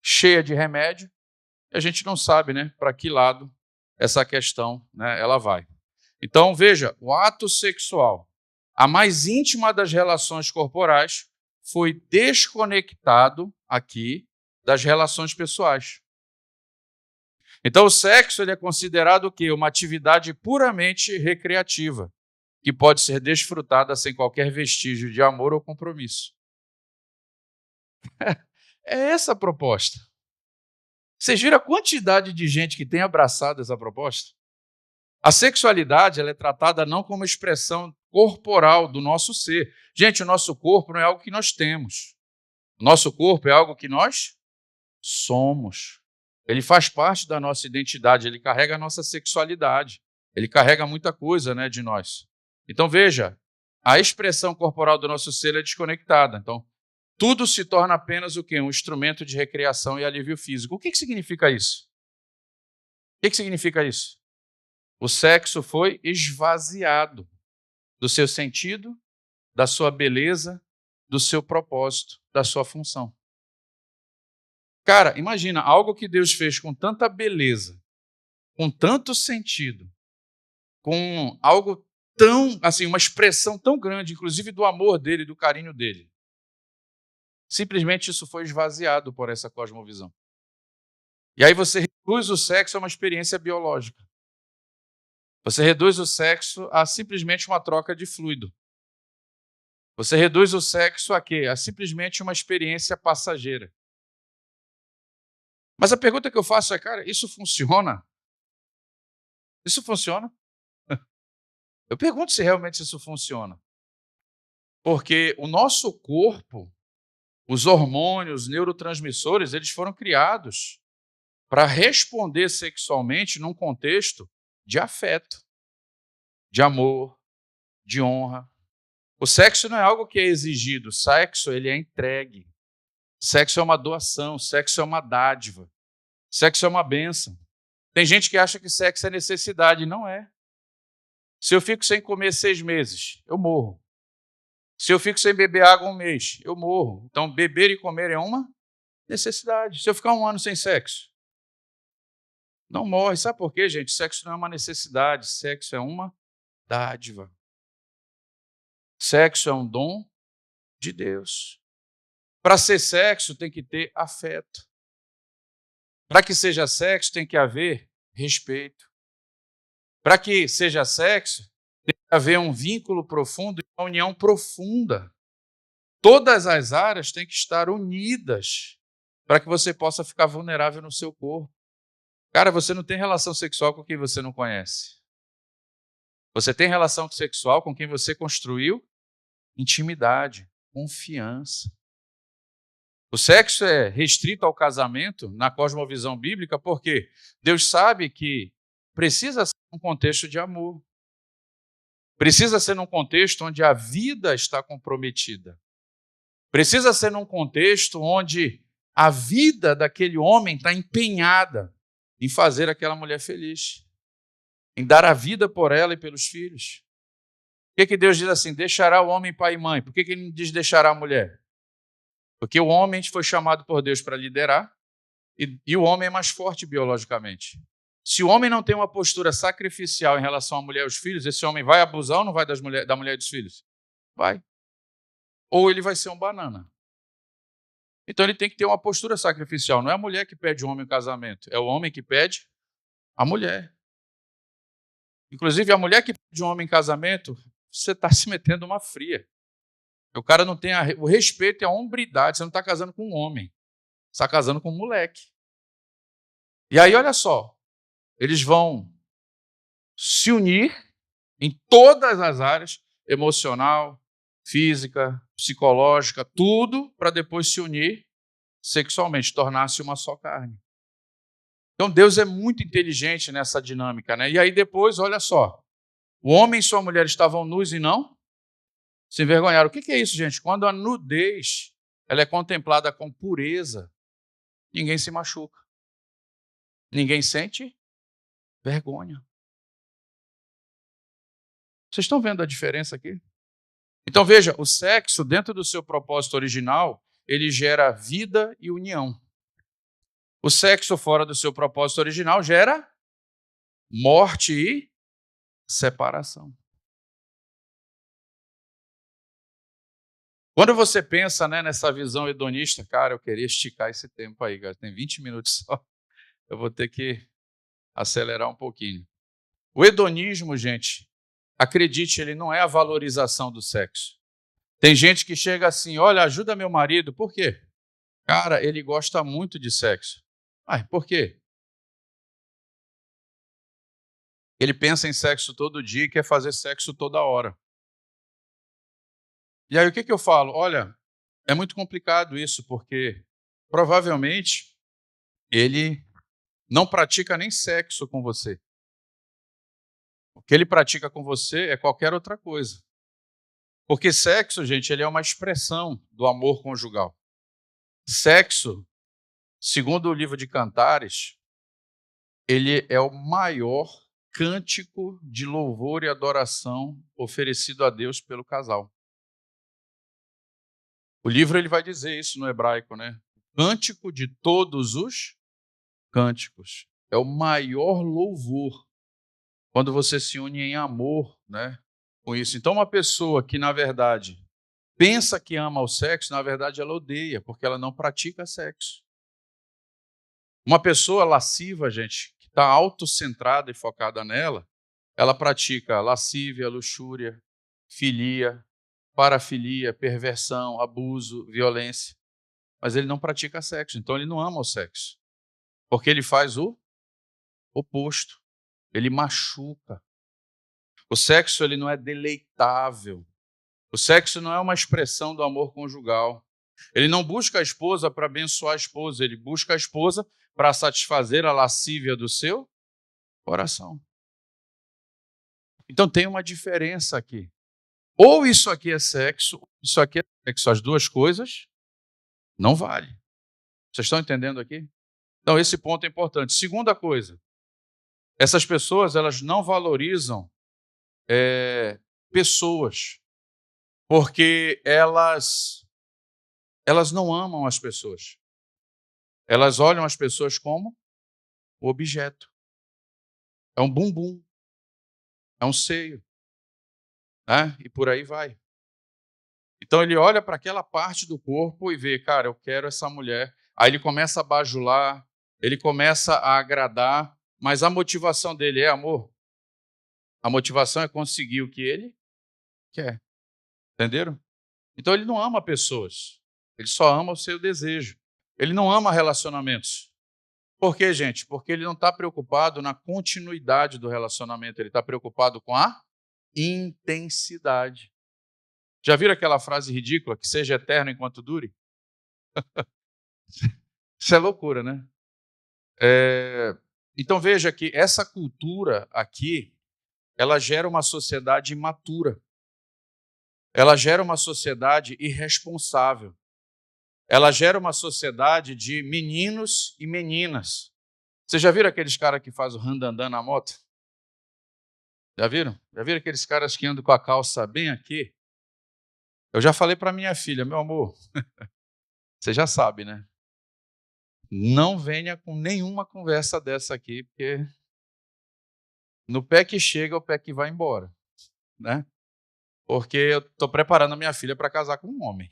cheia de remédio, e a gente não sabe, né, para que lado essa questão, né, ela vai. Então, veja, o ato sexual, a mais íntima das relações corporais, foi desconectado aqui das relações pessoais. Então, o sexo ele é considerado o quê? Uma atividade puramente recreativa, que pode ser desfrutada sem qualquer vestígio de amor ou compromisso. É essa a proposta. Vocês viram a quantidade de gente que tem abraçado essa proposta? A sexualidade ela é tratada não como expressão corporal do nosso ser. Gente, o nosso corpo não é algo que nós temos. O nosso corpo é algo que nós somos. Ele faz parte da nossa identidade, ele carrega a nossa sexualidade. Ele carrega muita coisa, né, de nós. Então, veja, a expressão corporal do nosso ser é desconectada. Então, tudo se torna apenas o quê? Um instrumento de recreação e alívio físico. O que significa isso? O que significa isso? O sexo foi esvaziado do seu sentido, da sua beleza, do seu propósito, da sua função. Cara, imagina, algo que Deus fez com tanta beleza, com tanto sentido, com algo tão, assim, uma expressão tão grande, inclusive do amor dele, do carinho dele. Simplesmente isso foi esvaziado por essa cosmovisão. E aí você reduz o sexo a uma experiência biológica. Você reduz o sexo a simplesmente uma troca de fluido. Você reduz o sexo a quê? A simplesmente uma experiência passageira. Mas a pergunta que eu faço é, cara, isso funciona? Isso funciona? Eu pergunto se realmente isso funciona. Porque o nosso corpo, os hormônios, os neurotransmissores, eles foram criados para responder sexualmente num contexto de afeto, de amor, de honra. O sexo não é algo que é exigido, o sexo ele é entregue. Sexo é uma doação, sexo é uma dádiva, sexo é uma bênção. Tem gente que acha que sexo é necessidade, não é. Se eu fico sem comer 6 meses, eu morro. Se eu fico sem beber água 1 mês, eu morro. Então, beber e comer é uma necessidade. Se eu ficar 1 ano sem sexo, não morre. Sabe por quê, gente? Sexo não é uma necessidade, sexo é uma dádiva. Sexo é um dom de Deus. Para ser sexo, tem que ter afeto. Para que seja sexo, tem que haver respeito. Para que seja sexo, tem que haver um vínculo profundo e uma união profunda. Todas as áreas têm que estar unidas para que você possa ficar vulnerável no seu corpo. Cara, você não tem relação sexual com quem você não conhece. Você tem relação sexual com quem você construiu intimidade, confiança. O sexo é restrito ao casamento na cosmovisão bíblica porque Deus sabe que precisa ser um contexto de amor. Precisa ser num contexto onde a vida está comprometida. Precisa ser num contexto onde a vida daquele homem está empenhada em fazer aquela mulher feliz, em dar a vida por ela e pelos filhos. Por que Deus diz assim, deixará o homem pai e mãe? Por que ele não diz deixará a mulher? Porque o homem foi chamado por Deus para liderar e o homem é mais forte biologicamente. Se o homem não tem uma postura sacrificial em relação à mulher e aos filhos, esse homem vai abusar ou não vai da mulher e dos filhos? Vai. Ou ele vai ser um banana. Então ele tem que ter uma postura sacrificial. Não é a mulher que pede o homem em casamento, é o homem que pede a mulher. Inclusive, a mulher que pede um homem em casamento, você está se metendo uma fria. O cara não tem o respeito e a hombridade. Você não está casando com um homem, você está casando com um moleque. E aí, olha só, eles vão se unir em todas as áreas, emocional, física, psicológica, tudo para depois se unir sexualmente, tornar-se uma só carne. Então Deus é muito inteligente nessa dinâmica, né? E aí depois, olha só, o homem e sua mulher estavam nus e não se envergonharam. O que é isso, gente? Quando a nudez ela é contemplada com pureza, ninguém se machuca. Ninguém sente vergonha. Vocês estão vendo a diferença aqui? Então veja, o sexo, dentro do seu propósito original, ele gera vida e união. O sexo fora do seu propósito original gera morte e separação. Quando você pensa, né, nessa visão hedonista, cara, eu queria esticar esse tempo aí, cara. Tem 20 minutos só. Eu vou ter que acelerar um pouquinho. O hedonismo, gente, acredite, ele não é a valorização do sexo. Tem gente que chega assim, olha, ajuda meu marido. Por quê? Cara, ele gosta muito de sexo. Por quê? Ele pensa em sexo todo dia e quer fazer sexo toda hora. E aí o que eu falo? Olha, é muito complicado isso, porque provavelmente ele não pratica nem sexo com você. O que ele pratica com você é qualquer outra coisa. Porque sexo, gente, ele é uma expressão do amor conjugal. Sexo, segundo o livro de Cantares, ele é o maior cântico de louvor e adoração oferecido a Deus pelo casal. O livro ele vai dizer isso no hebraico, né? Cântico de todos os cânticos. É o maior louvor quando você se une em amor, né, com isso. Então, uma pessoa que, na verdade, pensa que ama o sexo, na verdade, ela odeia, porque ela não pratica sexo. Uma pessoa lasciva, gente, que está autocentrada e focada nela, ela pratica lascívia, luxúria, filia, parafilia, perversão, abuso, violência. Mas ele não pratica sexo, então ele não ama o sexo. Porque ele faz o oposto. Ele machuca. O sexo ele não é deleitável. O sexo não é uma expressão do amor conjugal. Ele não busca a esposa para abençoar a esposa, ele busca a esposa para satisfazer a lascívia do seu coração. Então tem uma diferença aqui. Ou isso aqui é sexo, ou isso aqui é sexo. As duas coisas não vale. Vocês estão entendendo aqui? Então esse ponto é importante. Segunda coisa, essas pessoas elas não valorizam pessoas, porque elas não amam as pessoas. Elas olham as pessoas como objeto. É um bumbum, é um seio, né? E por aí vai. Então ele olha para aquela parte do corpo e vê, cara, eu quero essa mulher. Aí ele começa a bajular, ele começa a agradar, mas a motivação dele é amor. A motivação é conseguir o que ele quer. Entenderam? Então ele não ama pessoas, ele só ama o seu desejo. Ele não ama relacionamentos. Por quê, gente? Porque ele não está preocupado na continuidade do relacionamento, ele está preocupado com a intensidade. Já viram aquela frase ridícula, que seja eterno enquanto dure? Isso é loucura, né? Então veja que essa cultura aqui, ela gera uma sociedade imatura. Ela gera uma sociedade irresponsável. Ela gera uma sociedade de meninos e meninas. Vocês já viram aqueles caras que fazem o randandan na moto? Já viram? Já viram aqueles caras que andam com a calça bem aqui? Eu já falei para minha filha, meu amor, você já sabe, né? Não venha com nenhuma conversa dessa aqui, porque no pé que chega, é o pé que vai embora, né? Porque eu estou preparando a minha filha para casar com um homem,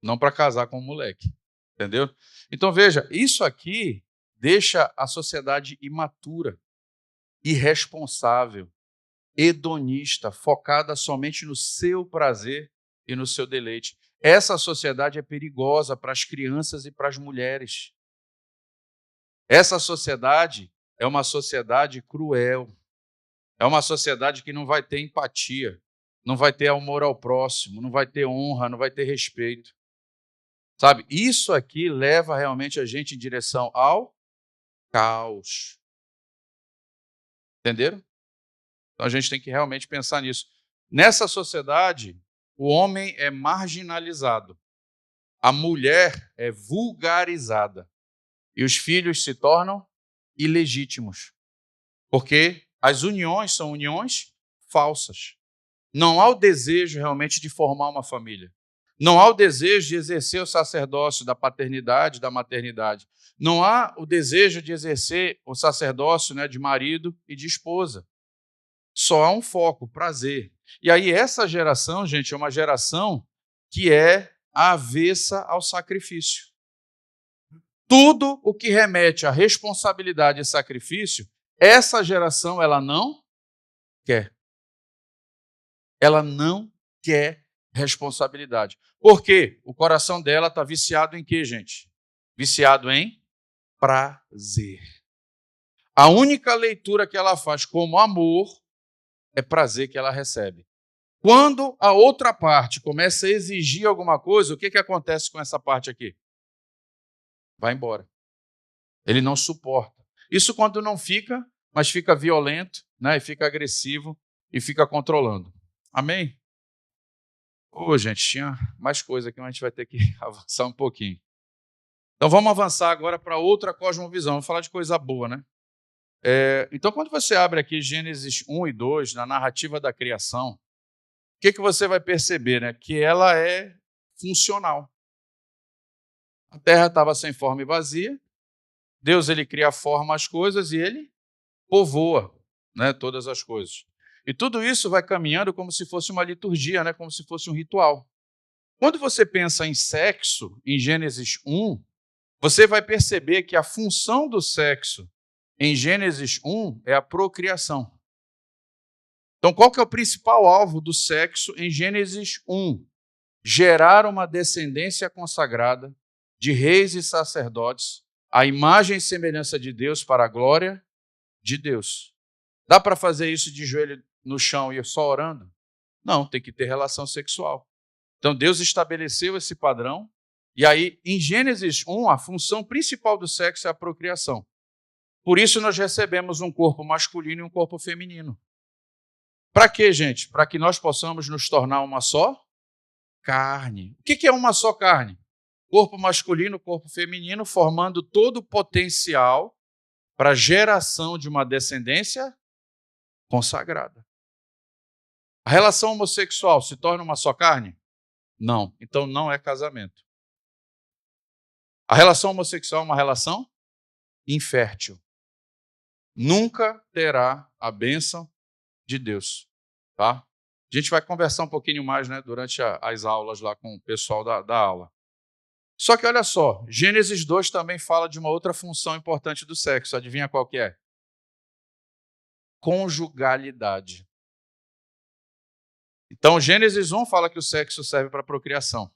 não para casar com um moleque, entendeu? Então veja, isso aqui deixa a sociedade imatura, irresponsável, hedonista, focada somente no seu prazer e no seu deleite. Essa sociedade é perigosa para as crianças e para as mulheres. Essa sociedade é uma sociedade cruel. É uma sociedade que não vai ter empatia, não vai ter amor ao próximo, não vai ter honra, não vai ter respeito. Sabe? Isso aqui leva realmente a gente em direção ao caos. Entenderam? Então a gente tem que realmente pensar nisso. Nessa sociedade, o homem é marginalizado, a mulher é vulgarizada e os filhos se tornam ilegítimos, porque as uniões são uniões falsas. Não há o desejo realmente de formar uma família. Não há o desejo de exercer o sacerdócio da paternidade, da maternidade. Não há o desejo de exercer o sacerdócio, né, de marido e de esposa. Só há um foco, prazer. E aí essa geração, gente, é uma geração que é avessa ao sacrifício. Tudo o que remete à responsabilidade e sacrifício, essa geração ela não quer. Ela não quer responsabilidade. Por quê? O coração dela está viciado em quê, gente? Viciado em prazer. A única leitura que ela faz como amor é prazer que ela recebe. Quando a outra parte começa a exigir alguma coisa, o que acontece com essa parte aqui? Vai embora. Ele não suporta. Isso quando não fica, mas fica violento, né? E fica agressivo e fica controlando. Amém? Gente, tinha mais coisa que a gente vai ter que avançar um pouquinho. Então vamos avançar agora para outra cosmovisão. Vamos falar de coisa boa, né? Então quando você abre aqui Gênesis 1 e 2, na narrativa da criação, o que você vai perceber, né? Que ela é funcional. A terra estava sem forma e vazia. Deus ele cria forma às coisas e ele povoa, né, todas as coisas. E tudo isso vai caminhando como se fosse uma liturgia, né, como se fosse um ritual. Quando você pensa em sexo, em Gênesis 1, você vai perceber que a função do sexo em Gênesis 1 é a procriação. Então, qual que é o principal alvo do sexo em Gênesis 1? Gerar uma descendência consagrada de reis e sacerdotes, a imagem e semelhança de Deus para a glória de Deus. Dá para fazer isso de joelho no chão e só orando? Não, tem que ter relação sexual. Então Deus estabeleceu esse padrão, e aí em Gênesis 1, a função principal do sexo é a procriação. Por isso nós recebemos um corpo masculino e um corpo feminino. Para quê, gente? Para que nós possamos nos tornar uma só carne. O que é uma só carne? Corpo masculino, corpo feminino, formando todo o potencial para a geração de uma descendência consagrada. A relação homossexual se torna uma só carne? Não. Então não é casamento. A relação homossexual é uma relação infértil. Nunca terá a bênção de Deus. Tá? A gente vai conversar um pouquinho mais, né, durante as aulas lá com o pessoal da aula. Só que olha só, Gênesis 2 também fala de uma outra função importante do sexo. Adivinha qual que é? Conjugalidade. Então, Gênesis 1 fala que o sexo serve para a procriação.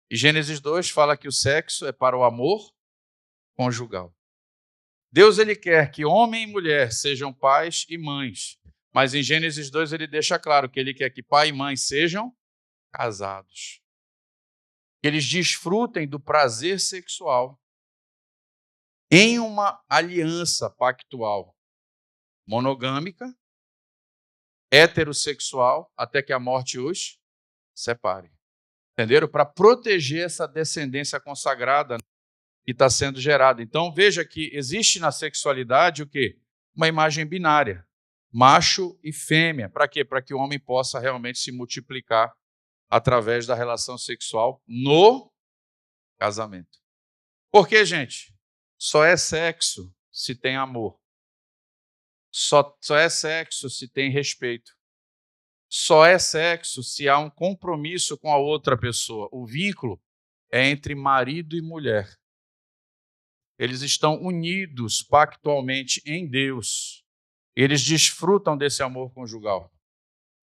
E Gênesis 2 fala que o sexo é para o amor conjugal. Deus ele quer que homem e mulher sejam pais e mães. Mas em Gênesis 2 ele deixa claro que ele quer que pai e mãe sejam casados. Que eles desfrutem do prazer sexual em uma aliança pactual, monogâmica, heterossexual, até que a morte os separe. Entenderam? Para proteger essa descendência consagrada que está sendo gerada. Então, veja que existe na sexualidade o quê? Uma imagem binária, macho e fêmea. Para quê? Para que o homem possa realmente se multiplicar através da relação sexual no casamento. Por quê, gente? Só é sexo se tem amor. Só é sexo se tem respeito. Só é sexo se há um compromisso com a outra pessoa. O vínculo é entre marido e mulher. Eles estão unidos pactualmente em Deus. Eles desfrutam desse amor conjugal.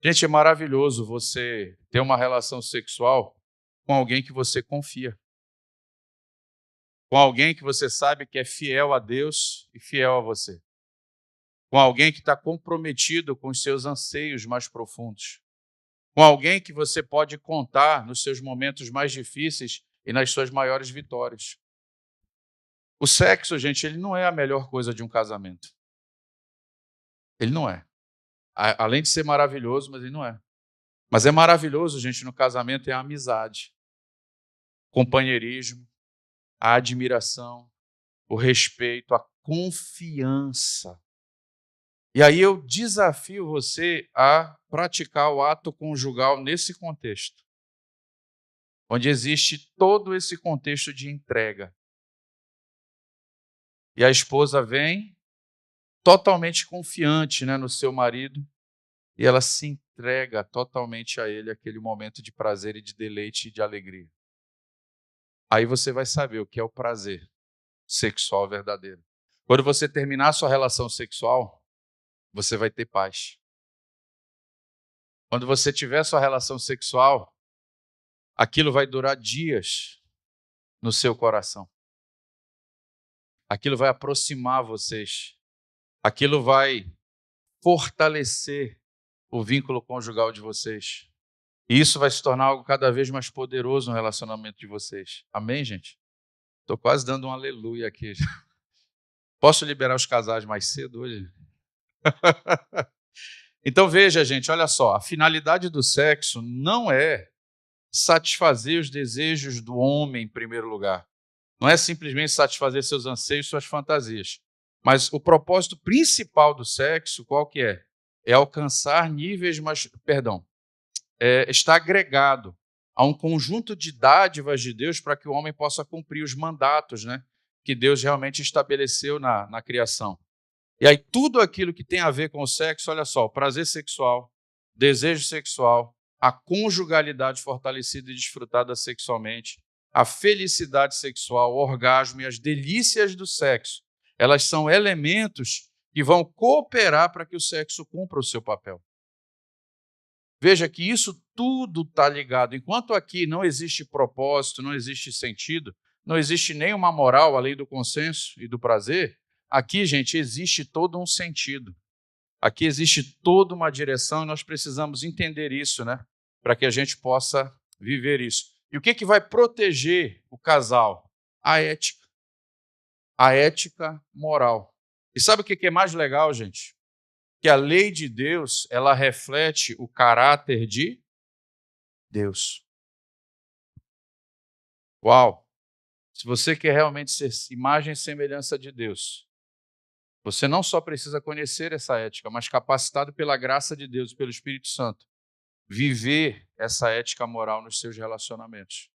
Gente, é maravilhoso você ter uma relação sexual com alguém que você confia. Com alguém que você sabe que é fiel a Deus e fiel a você. Com alguém que está comprometido com os seus anseios mais profundos. Com alguém que você pode contar nos seus momentos mais difíceis e nas suas maiores vitórias. O sexo, gente, ele não é a melhor coisa de um casamento. Ele não é. Além de ser maravilhoso, mas ele não é. Mas é maravilhoso, gente, no casamento é a amizade, companheirismo, a admiração, o respeito, a confiança. E aí eu desafio você a praticar o ato conjugal nesse contexto, onde existe todo esse contexto de entrega. E a esposa vem totalmente confiante, né, no seu marido, e ela se entrega totalmente a ele, aquele momento de prazer e de deleite e de alegria. Aí você vai saber o que é o prazer sexual verdadeiro. Quando você terminar a sua relação sexual, você vai ter paz. Quando você tiver sua relação sexual, aquilo vai durar dias no seu coração. Aquilo vai aproximar vocês. Aquilo vai fortalecer o vínculo conjugal de vocês. E isso vai se tornar algo cada vez mais poderoso no relacionamento de vocês. Amém, gente? Estou quase dando um aleluia aqui. Posso liberar os casais mais cedo hoje? Então veja, gente, olha só. A finalidade do sexo não é satisfazer os desejos do homem em primeiro lugar. Não é simplesmente satisfazer seus anseios, suas fantasias. Mas o propósito principal do sexo, qual que é? É alcançar níveis mais... está agregado a um conjunto de dádivas de Deus para que o homem possa cumprir os mandatos, né, que Deus realmente estabeleceu na criação. E aí tudo aquilo que tem a ver com o sexo, olha só, o prazer sexual, desejo sexual, a conjugalidade fortalecida e desfrutada sexualmente, a felicidade sexual, o orgasmo e as delícias do sexo, elas são elementos que vão cooperar para que o sexo cumpra o seu papel. Veja que isso tudo está ligado. Enquanto aqui não existe propósito, não existe sentido, não existe nenhuma moral além do consenso e do prazer, aqui, gente, existe todo um sentido. Aqui existe toda uma direção e nós precisamos entender isso, né? Para que a gente possa viver isso. E o que vai proteger o casal? A ética. A ética moral. E sabe o que é mais legal, gente? Que a lei de Deus, ela reflete o caráter de Deus. Uau! Se você quer realmente ser imagem e semelhança de Deus, você não só precisa conhecer essa ética, mas capacitado pela graça de Deus e pelo Espírito Santo, viver essa ética moral nos seus relacionamentos.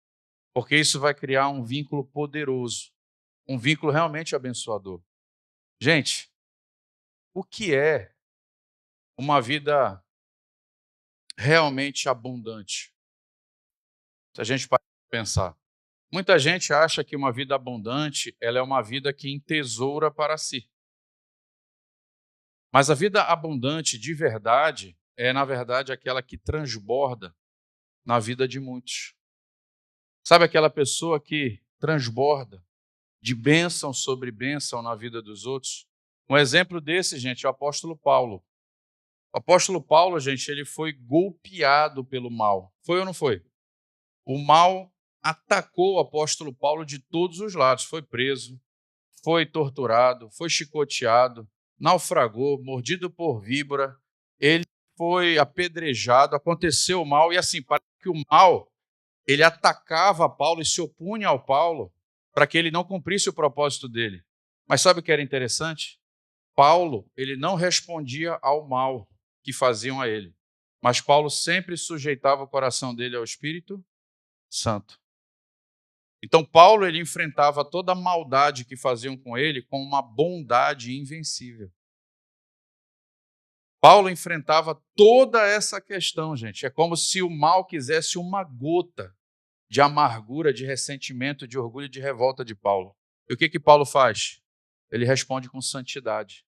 Porque isso vai criar um vínculo poderoso, um vínculo realmente abençoador. Gente, o que é uma vida realmente abundante? Se a gente parar para pensar. Muita gente acha que uma vida abundante, ela é uma vida que entesoura para si. Mas a vida abundante de verdade é, na verdade, aquela que transborda na vida de muitos. Sabe aquela pessoa que transborda de bênção sobre bênção na vida dos outros? Um exemplo desse, gente, é o apóstolo Paulo. O apóstolo Paulo, gente, ele foi golpeado pelo mal. Foi ou não foi? O mal atacou o apóstolo Paulo de todos os lados. Foi preso, foi torturado, foi chicoteado, naufragou, mordido por víbora. Ele foi apedrejado, aconteceu o mal. E assim, parece que o mal, ele atacava Paulo e se opunha ao Paulo para que ele não cumprisse o propósito dele. Mas sabe o que era interessante? Paulo, ele não respondia ao mal que faziam a ele, mas Paulo sempre sujeitava o coração dele ao Espírito Santo. Então Paulo, ele enfrentava toda a maldade que faziam com ele com uma bondade invencível. Paulo enfrentava toda essa questão, gente. É como se o mal quisesse uma gota de amargura, de ressentimento, de orgulho, de revolta de Paulo. E o que Paulo faz? Ele responde com santidade,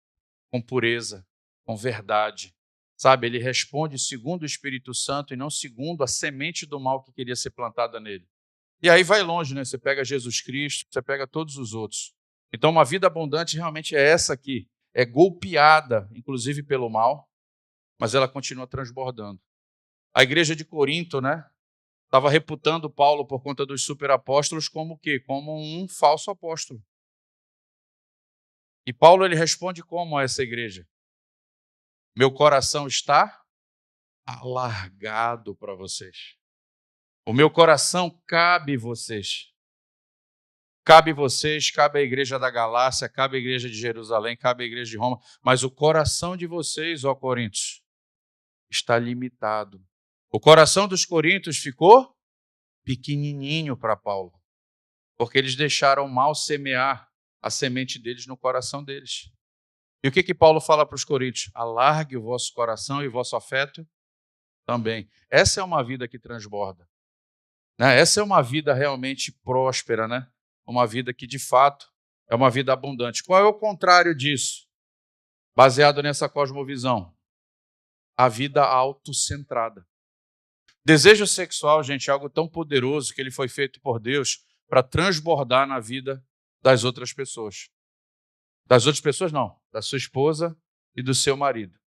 com pureza, com verdade. Sabe, ele responde segundo o Espírito Santo e não segundo a semente do mal que queria ser plantada nele. E aí vai longe, né? Você pega Jesus Cristo, você pega todos os outros. Então, uma vida abundante realmente é essa aqui. É golpeada, inclusive pelo mal, mas ela continua transbordando. A igreja de Corinto, né? Estava reputando Paulo por conta dos superapóstolos como o quê? Como um falso apóstolo. E Paulo, ele responde como a essa igreja? Meu coração está alargado para vocês. O meu coração cabe vocês. Cabe vocês, cabe a igreja da Galácia, cabe a igreja de Jerusalém, cabe a igreja de Roma, mas o coração de vocês, ó Coríntios, está limitado. O coração dos coríntios ficou pequenininho para Paulo, porque eles deixaram o mal semear a semente deles no coração deles. E o que Paulo fala para os coríntios? Alargue o vosso coração e o vosso afeto também. Essa é uma vida que transborda, né? Essa é uma vida realmente próspera, né? Uma vida que, de fato, é uma vida abundante. Qual é o contrário disso? Baseado nessa cosmovisão. A vida autocentrada. Desejo sexual, gente, é algo tão poderoso que ele foi feito por Deus para transbordar na vida das outras pessoas. Das outras pessoas, não. Da sua esposa e do seu marido.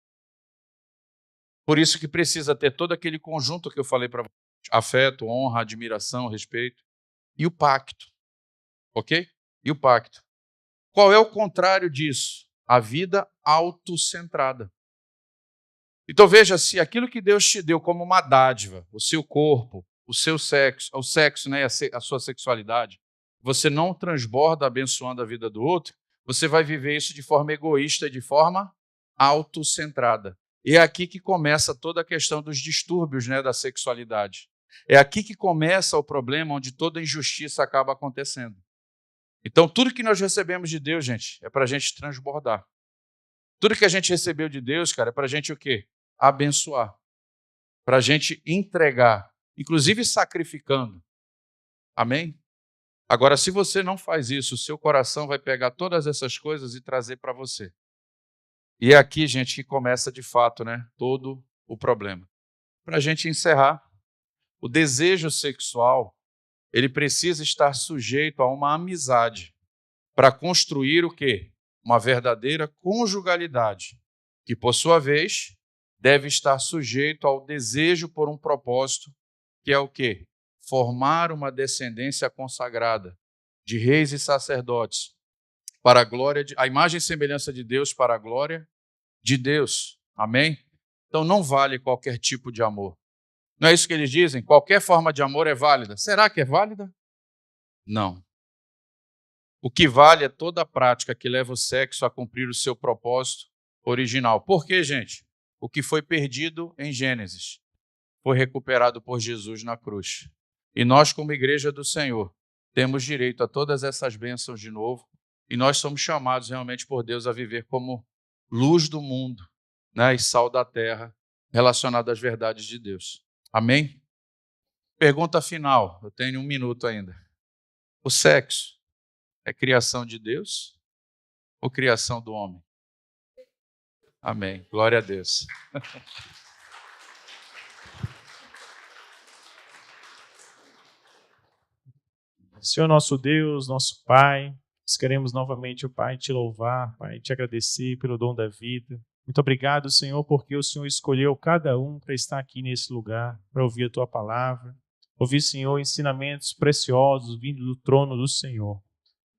Por isso que precisa ter todo aquele conjunto que eu falei para vocês. Afeto, honra, admiração, respeito. E o pacto. Ok? E o pacto. Qual é o contrário disso? A vida autocentrada. Então veja, se aquilo que Deus te deu como uma dádiva, o seu corpo, o sexo, né, a sua sexualidade, você não transborda abençoando a vida do outro, você vai viver isso de forma egoísta e de forma autocentrada. E é aqui que começa toda a questão dos distúrbios, né, da sexualidade. É aqui que começa o problema onde toda injustiça acaba acontecendo. Então, tudo que nós recebemos de Deus, gente, é para a gente transbordar. Tudo que a gente recebeu de Deus, cara, é para a gente o quê? Abençoar. Para a gente entregar, inclusive sacrificando. Amém? Agora, se você não faz isso, o seu coração vai pegar todas essas coisas e trazer para você. E é aqui, gente, que começa de fato, né, todo o problema. Para a gente encerrar, o desejo sexual, ele precisa estar sujeito a uma amizade para construir o quê? Uma verdadeira conjugalidade, que, por sua vez, deve estar sujeito ao desejo por um propósito, que é o quê? Formar uma descendência consagrada de reis e sacerdotes, para a glória a imagem e semelhança de Deus, para a glória de Deus. Amém? Então não vale qualquer tipo de amor. Não é isso que eles dizem? Qualquer forma de amor é válida. Será que é válida? Não. O que vale é toda a prática que leva o sexo a cumprir o seu propósito original. Por quê, gente? O que foi perdido em Gênesis foi recuperado por Jesus na cruz. E nós, como igreja do Senhor, temos direito a todas essas bênçãos de novo. E nós somos chamados realmente por Deus a viver como luz do mundo, né, e sal da terra, relacionado às verdades de Deus. Amém? Pergunta final, eu tenho 1 minuto ainda. O sexo é criação de Deus ou criação do homem? Amém. Glória a Deus. Senhor nosso Deus, nosso Pai, nós queremos novamente, ó Pai, te louvar, Pai, te agradecer pelo dom da vida. Muito obrigado, Senhor, porque o Senhor escolheu cada um para estar aqui nesse lugar, para ouvir a Tua palavra, ouvir, Senhor, ensinamentos preciosos vindo do trono do Senhor.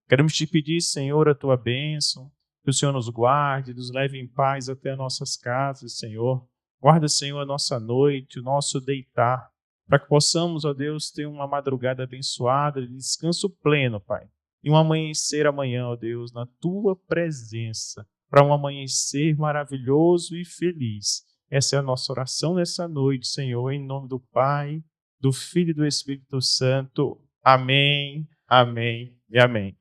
Queremos te pedir, Senhor, a Tua bênção, que o Senhor nos guarde, nos leve em paz até as nossas casas, Senhor. Guarda, Senhor, a nossa noite, o nosso deitar, para que possamos, ó Deus, ter uma madrugada abençoada, de descanso pleno, Pai. E um amanhecer amanhã, ó Deus, na Tua presença, para um amanhecer maravilhoso e feliz. Essa é a nossa oração nessa noite, Senhor, em nome do Pai, do Filho e do Espírito Santo. Amém, amém e amém.